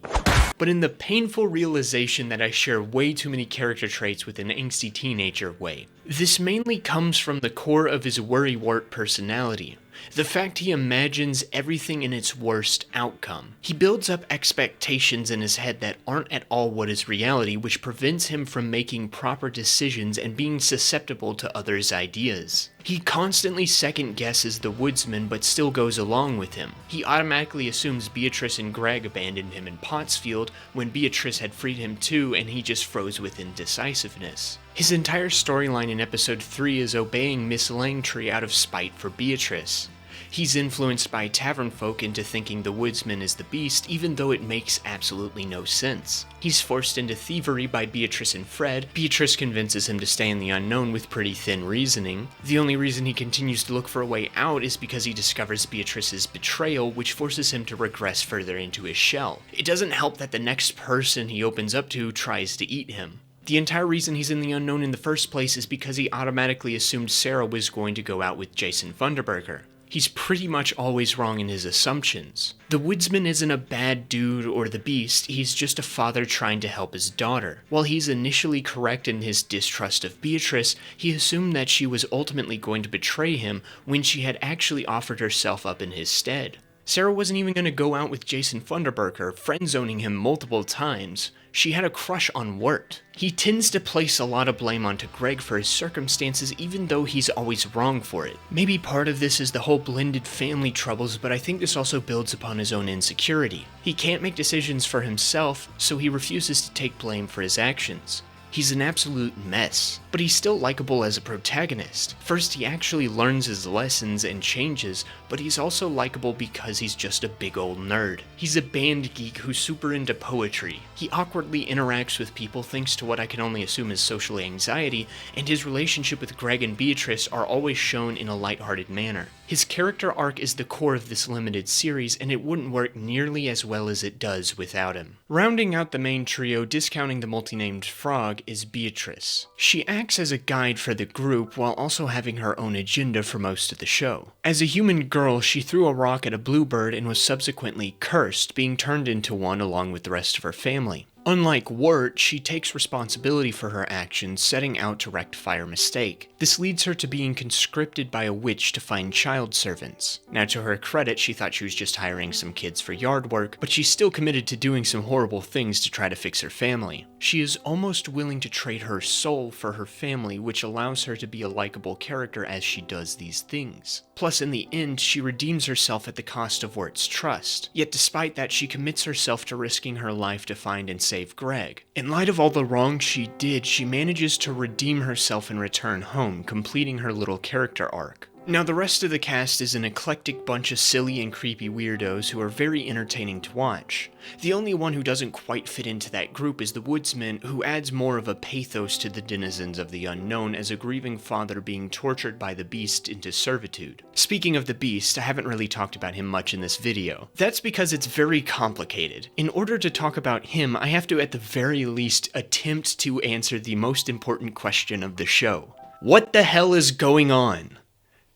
but in the painful realization that I share way too many character traits with an angsty teenager way. This mainly comes from the core of his worrywart personality. The fact he imagines everything in its worst outcome. He builds up expectations in his head that aren't at all what is reality, which prevents him from making proper decisions and being susceptible to others' ideas. He constantly second guesses the woodsman but still goes along with him. He automatically assumes Beatrice and Greg abandoned him in Pottsfield when Beatrice had freed him too, and he just froze with indecisiveness. His entire storyline in episode 3 is obeying Miss Langtry out of spite for Beatrice. He's influenced by tavern folk into thinking the woodsman is the beast, even though it makes absolutely no sense. He's forced into thievery by Beatrice and Fred. Beatrice convinces him to stay in the unknown with pretty thin reasoning. The only reason he continues to look for a way out is because he discovers Beatrice's betrayal, which forces him to regress further into his shell. It doesn't help that the next person he opens up to tries to eat him. The entire reason he's in the unknown in the first place is because he automatically assumed Sarah was going to go out with Jason Funderburker. He's pretty much always wrong in his assumptions. The woodsman isn't a bad dude or the beast, he's just a father trying to help his daughter. While he's initially correct in his distrust of Beatrice, he assumed that she was ultimately going to betray him when she had actually offered herself up in his stead. Sarah wasn't even going to go out with Jason Funderburker, friend-zoning him multiple times. She had a crush on Wirt. He tends to place a lot of blame onto Greg for his circumstances, even though he's always wrong for it. Maybe part of this is the whole blended family troubles, but I think this also builds upon his own insecurity. He can't make decisions for himself, so he refuses to take blame for his actions. He's an absolute mess, but he's still likable as a protagonist. First, he actually learns his lessons and changes, but he's also likable because he's just a big old nerd. He's a band geek who's super into poetry. He awkwardly interacts with people thanks to what I can only assume is social anxiety, and his relationship with Greg and Beatrice are always shown in a lighthearted manner. His character arc is the core of this limited series, and it wouldn't work nearly as well as it does without him. Rounding out the main trio, discounting the multi-named frog, is Beatrice. She acts as a guide for the group while also having her own agenda for most of the show. As a human girl, she threw a rock at a bluebird and was subsequently cursed, being turned into one along with the rest of her family. Unlike Wirt, she takes responsibility for her actions, setting out to rectify her mistake. This leads her to being conscripted by a witch to find child servants. Now, to her credit, she thought she was just hiring some kids for yard work, but she's still committed to doing some horrible things to try to fix her family. She is almost willing to trade her soul for her family, which allows her to be a likable character as she does these things. Plus, in the end, she redeems herself at the cost of Wirt's trust. Yet despite that, she commits herself to risking her life to find and save Greg. In light of all the wrong she did, she manages to redeem herself and return home, completing her little character arc. Now, the rest of the cast is an eclectic bunch of silly and creepy weirdos who are very entertaining to watch. The only one who doesn't quite fit into that group is the woodsman, who adds more of a pathos to the denizens of the unknown as a grieving father being tortured by the beast into servitude. Speaking of the beast, I haven't really talked about him much in this video. That's because it's very complicated. In order to talk about him, I have to at the very least attempt to answer the most important question of the show. What the hell is going on?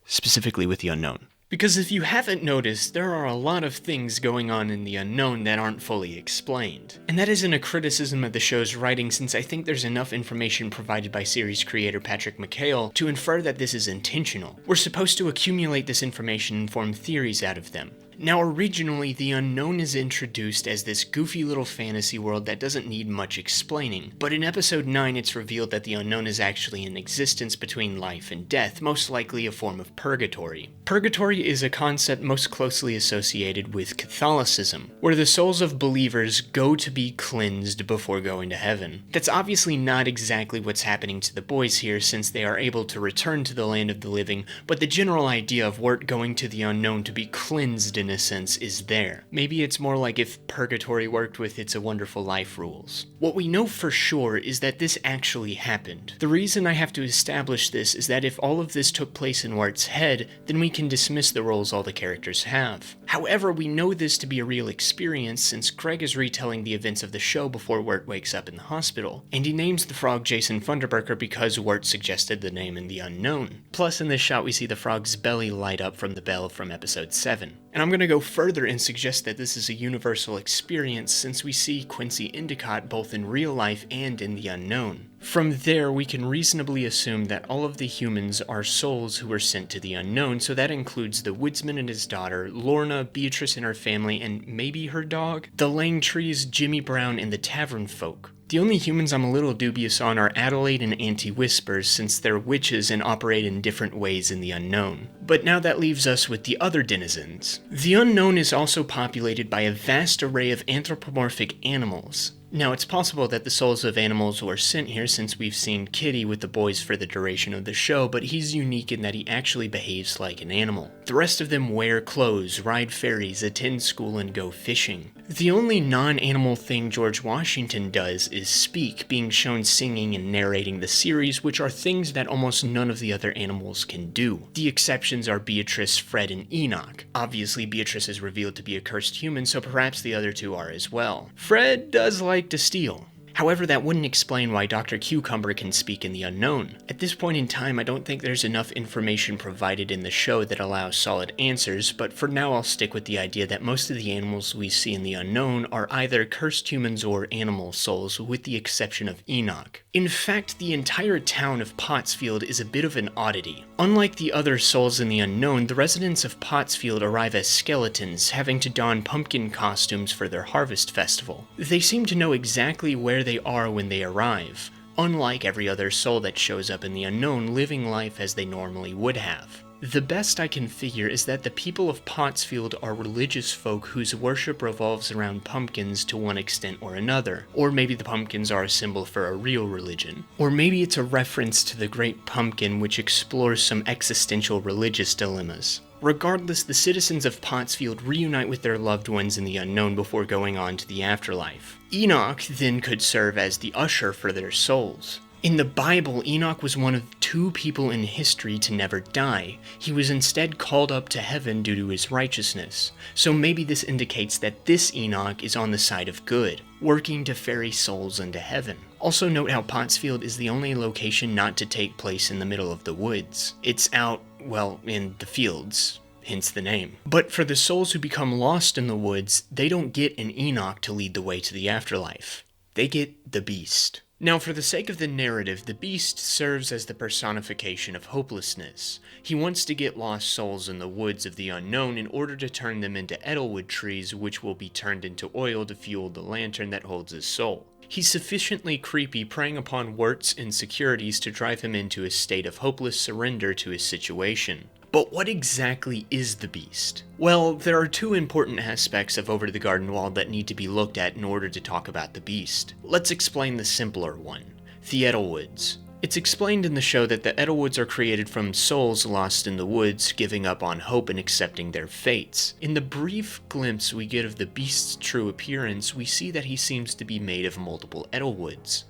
Specifically with the unknown. Because if you haven't noticed, there are a lot of things going on in the unknown that aren't fully explained. And that isn't a criticism of the show's writing, since I think there's enough information provided by series creator Patrick McHale to infer that this is intentional. We're supposed to accumulate this information and form theories out of them. Now, originally, the unknown is introduced as this goofy little fantasy world that doesn't need much explaining, but in episode 9 it's revealed that the unknown is actually an existence between life and death, most likely a form of purgatory. Purgatory is a concept most closely associated with Catholicism, where the souls of believers go to be cleansed before going to heaven. That's obviously not exactly what's happening to the boys here, since they are able to return to the land of the living, but the general idea of Wirt going to the unknown to be cleansed in a sense is there. Maybe it's more like if Purgatory worked with It's a Wonderful Life rules. What we know for sure is that this actually happened. The reason I have to establish this is that if all of this took place in Wirt's head, then we can dismiss the roles all the characters have. However, we know this to be a real experience since Craig is retelling the events of the show before Wirt wakes up in the hospital, and he names the frog Jason Funderburker because Wirt suggested the name in the unknown. Plus, in this shot we see the frog's belly light up from the bell from episode 7. And I'm going to go further and suggest that this is a universal experience since we see Quincy Endicott both in real life and in the unknown. From there, we can reasonably assume that all of the humans are souls who were sent to the unknown, so that includes the woodsman and his daughter, Lorna, Beatrice and her family, and maybe her dog, the Langtrees, Jimmy Brown, and the tavern folk. The only humans I'm a little dubious on are Adelaide and Auntie Whispers, since they're witches and operate in different ways in the unknown. But now that leaves us with the other denizens. The unknown is also populated by a vast array of anthropomorphic animals. Now, it's possible that the souls of animals were sent here since we've seen Kitty with the boys for the duration of the show, but he's unique in that he actually behaves like an animal. The rest of them wear clothes, ride ferries, attend school, and go fishing. The only non-animal thing George Washington does is speak, being shown singing and narrating the series, which are things that almost none of the other animals can do. The exceptions are Beatrice, Fred, and Enoch. Obviously, Beatrice is revealed to be a cursed human, so perhaps the other two are as well. Fred does like to steal. However, that wouldn't explain why Dr. Cucumber can speak in the unknown. At this point in time, I don't think there's enough information provided in the show that allows solid answers, but for now I'll stick with the idea that most of the animals we see in the unknown are either cursed humans or animal souls, with the exception of Enoch. In fact, the entire town of Pottsfield is a bit of an oddity. Unlike the other souls in the unknown, the residents of Pottsfield arrive as skeletons, having to don pumpkin costumes for their harvest festival. They seem to know exactly where they are when they arrive, unlike every other soul that shows up in the unknown living life as they normally would have. The best I can figure is that the people of Pottsfield are religious folk whose worship revolves around pumpkins to one extent or another, or maybe the pumpkins are a symbol for a real religion, or maybe it's a reference to the Great Pumpkin which explores some existential religious dilemmas. Regardless, the citizens of Pottsfield reunite with their loved ones in the unknown before going on to the afterlife. Enoch then could serve as the usher for their souls. In the Bible, Enoch was one of 2 people in history to never die. He was instead called up to heaven due to his righteousness. So maybe this indicates that this Enoch is on the side of good, working to ferry souls into heaven. Also note how Pottsfield is the only location not to take place in the middle of the woods. It's out, well, in the fields, hence the name. But for the souls who become lost in the woods, they don't get an Enoch to lead the way to the afterlife. They get the Beast. Now, for the sake of the narrative, the Beast serves as the personification of hopelessness. He wants to get lost souls in the woods of the unknown in order to turn them into Edelwood trees, which will be turned into oil to fuel the lantern that holds his soul. He's sufficiently creepy, preying upon Wirt's insecurities to drive him into a state of hopeless surrender to his situation. But what exactly is the Beast? Well, there are 2 important aspects of Over the Garden Wall that need to be looked at in order to talk about the Beast. Let's explain the simpler one, the Edelwoods. It's explained in the show that the Edelwoods are created from souls lost in the woods, giving up on hope and accepting their fates. In the brief glimpse we get of the Beast's true appearance, we see that he seems to be made of multiple Edelwoods.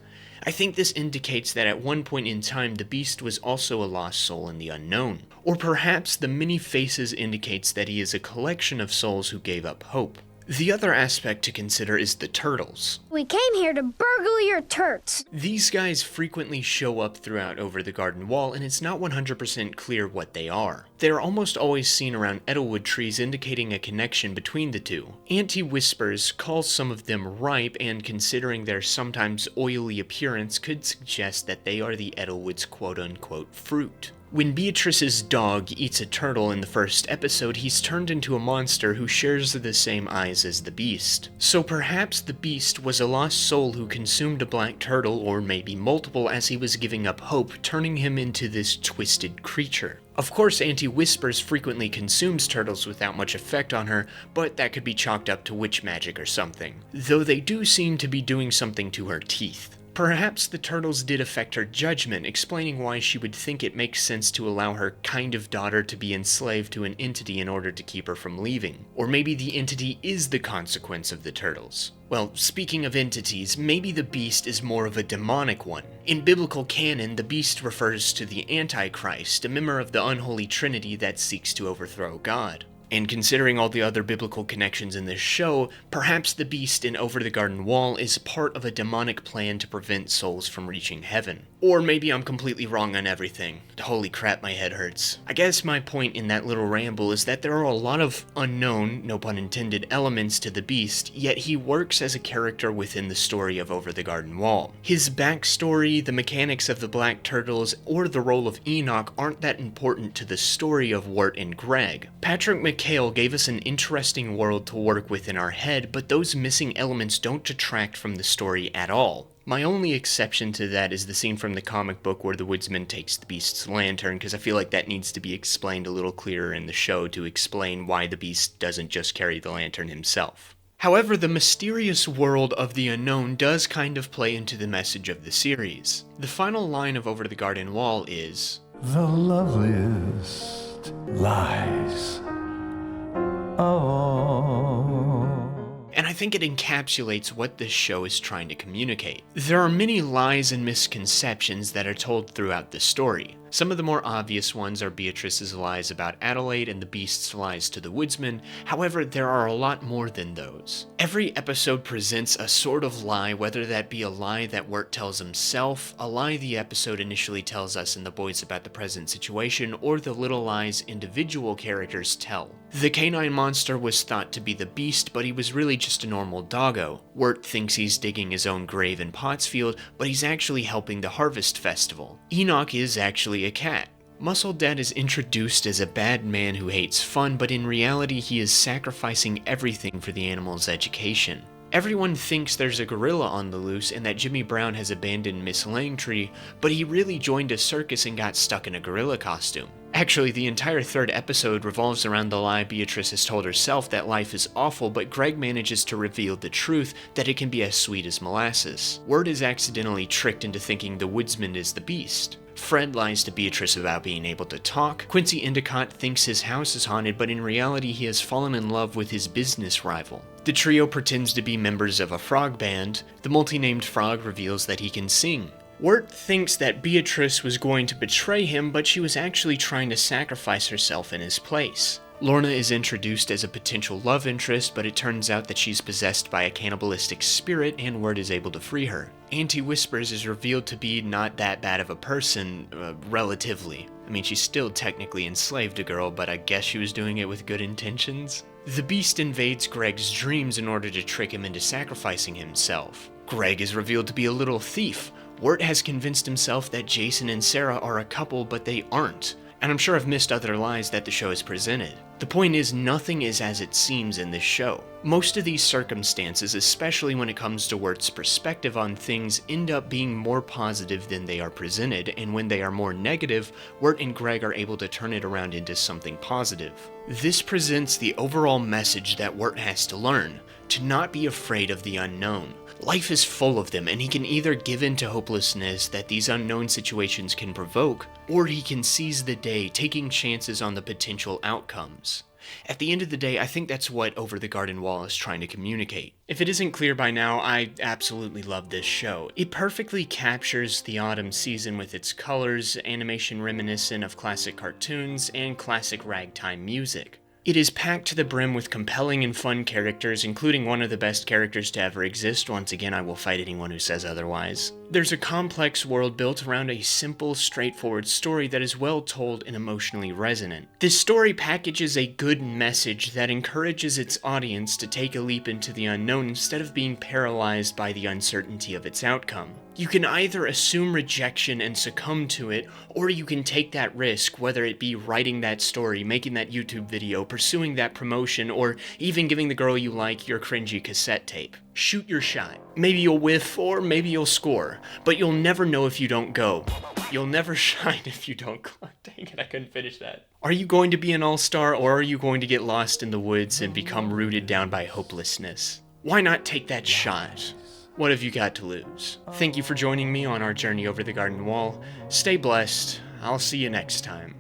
I think this indicates that at one point in time the Beast was also a lost soul in the unknown. Or perhaps the many faces indicates that he is a collection of souls who gave up hope. The other aspect to consider is the turtles. We came here to burgle your turts. These guys frequently show up throughout Over the Garden Wall, and it's not 100% clear what they are. They are almost always seen around Edelwood trees, indicating a connection between the two. Auntie Whispers calls some of them ripe, and considering their sometimes oily appearance, could suggest that they are the Edelwood's quote-unquote fruit. When Beatrice's dog eats a turtle in the first episode, he's turned into a monster who shares the same eyes as the Beast. So perhaps the Beast was a lost soul who consumed a black turtle, or maybe multiple, as he was giving up hope, turning him into this twisted creature. Of course, Auntie Whispers frequently consumes turtles without much effect on her, but that could be chalked up to witch magic or something. Though they do seem to be doing something to her teeth. Perhaps the turtles did affect her judgment, explaining why she would think it makes sense to allow her kind of daughter to be enslaved to an entity in order to keep her from leaving. Or maybe the entity is the consequence of the turtles. Well, speaking of entities, maybe the Beast is more of a demonic one. In biblical canon, the Beast refers to the Antichrist, a member of the unholy trinity that seeks to overthrow God. And considering all the other biblical connections in this show, perhaps the beast in Over the Garden Wall is part of a demonic plan to prevent souls from reaching heaven. Or maybe I'm completely wrong on everything. Holy crap, my head hurts. I guess my point in that little ramble is that there are a lot of unknown, no pun intended, elements to the beast, yet he works as a character within the story of Over the Garden Wall. His backstory, the mechanics of the Black Turtles, or the role of Enoch aren't that important to the story of Wirt and Greg. Patrick McHale gave us an interesting world to work with in our head, but those missing elements don't detract from the story at all. My only exception to that is the scene from the comic book where the woodsman takes the beast's lantern, because I feel like that needs to be explained a little clearer in the show to explain why the beast doesn't just carry the lantern himself. However, the mysterious world of the unknown does kind of play into the message of the series. The final line of Over the Garden Wall is, "The loveliest lies of all." And I think it encapsulates what this show is trying to communicate. There are many lies and misconceptions that are told throughout the story. Some of the more obvious ones are Beatrice's lies about Adelaide and the Beast's lies to the woodsman. However, there are a lot more than those. Every episode presents a sort of lie, whether that be a lie that Wirt tells himself, a lie the episode initially tells us and the boys about the present situation, or the little lies individual characters tell. The canine monster was thought to be the Beast, but he was really just a normal doggo. Wirt thinks he's digging his own grave in Pottsfield, but he's actually helping the Harvest Festival. Enoch is actually a cat. Muscle Dad is introduced as a bad man who hates fun, but in reality he is sacrificing everything for the animal's education. Everyone thinks there's a gorilla on the loose and that Jimmy Brown has abandoned Miss Langtree, but he really joined a circus and got stuck in a gorilla costume. Actually, the entire third episode revolves around the lie Beatrice has told herself that life is awful, but Greg manages to reveal the truth that it can be as sweet as molasses. Wirt is accidentally tricked into thinking the woodsman is the beast. Fred lies to Beatrice about being able to talk. Quincy Endicott thinks his house is haunted, but in reality he has fallen in love with his business rival. The trio pretends to be members of a frog band. The multi-named frog reveals that he can sing. Wirt thinks that Beatrice was going to betray him, but she was actually trying to sacrifice herself in his place. Lorna is introduced as a potential love interest, but it turns out that she's possessed by a cannibalistic spirit and Wirt is able to free her. Auntie Whispers is revealed to be not that bad of a person, relatively. I mean, she still technically enslaved a girl, but I guess she was doing it with good intentions. The Beast invades Greg's dreams in order to trick him into sacrificing himself. Greg is revealed to be a little thief. Wirt has convinced himself that Jason and Sarah are a couple, but they aren't. And I'm sure I've missed other lies that the show has presented. The point is, nothing is as it seems in this show. Most of these circumstances, especially when it comes to Wirt's perspective on things, end up being more positive than they are presented, and when they are more negative, Wirt and Greg are able to turn it around into something positive. This presents the overall message that Wirt has to learn, to not be afraid of the unknown. Life is full of them, and he can either give in to hopelessness that these unknown situations can provoke, or he can seize the day, taking chances on the potential outcomes. At the end of the day, I think that's what Over the Garden Wall is trying to communicate. If it isn't clear by now, I absolutely love this show. It perfectly captures the autumn season with its colors, animation reminiscent of classic cartoons, and classic ragtime music. It is packed to the brim with compelling and fun characters, including one of the best characters to ever exist. Once again, I will fight anyone who says otherwise. There's a complex world built around a simple, straightforward story that is well told and emotionally resonant. This story packages a good message that encourages its audience to take a leap into the unknown instead of being paralyzed by the uncertainty of its outcome. You can either assume rejection and succumb to it, or you can take that risk, whether it be writing that story, making that YouTube video, pursuing that promotion, or even giving the girl you like your cringy cassette tape. Shoot your shot. Maybe you'll whiff, or maybe you'll score, but you'll never know if you don't go. You'll never shine if you don't go. Dang it, I couldn't finish that. Are you going to be an all-star, or are you going to get lost in the woods and become rooted down by hopelessness? Why not take that shot? What have you got to lose? Thank you for joining me on our journey over the garden wall. Stay blessed. I'll see you next time.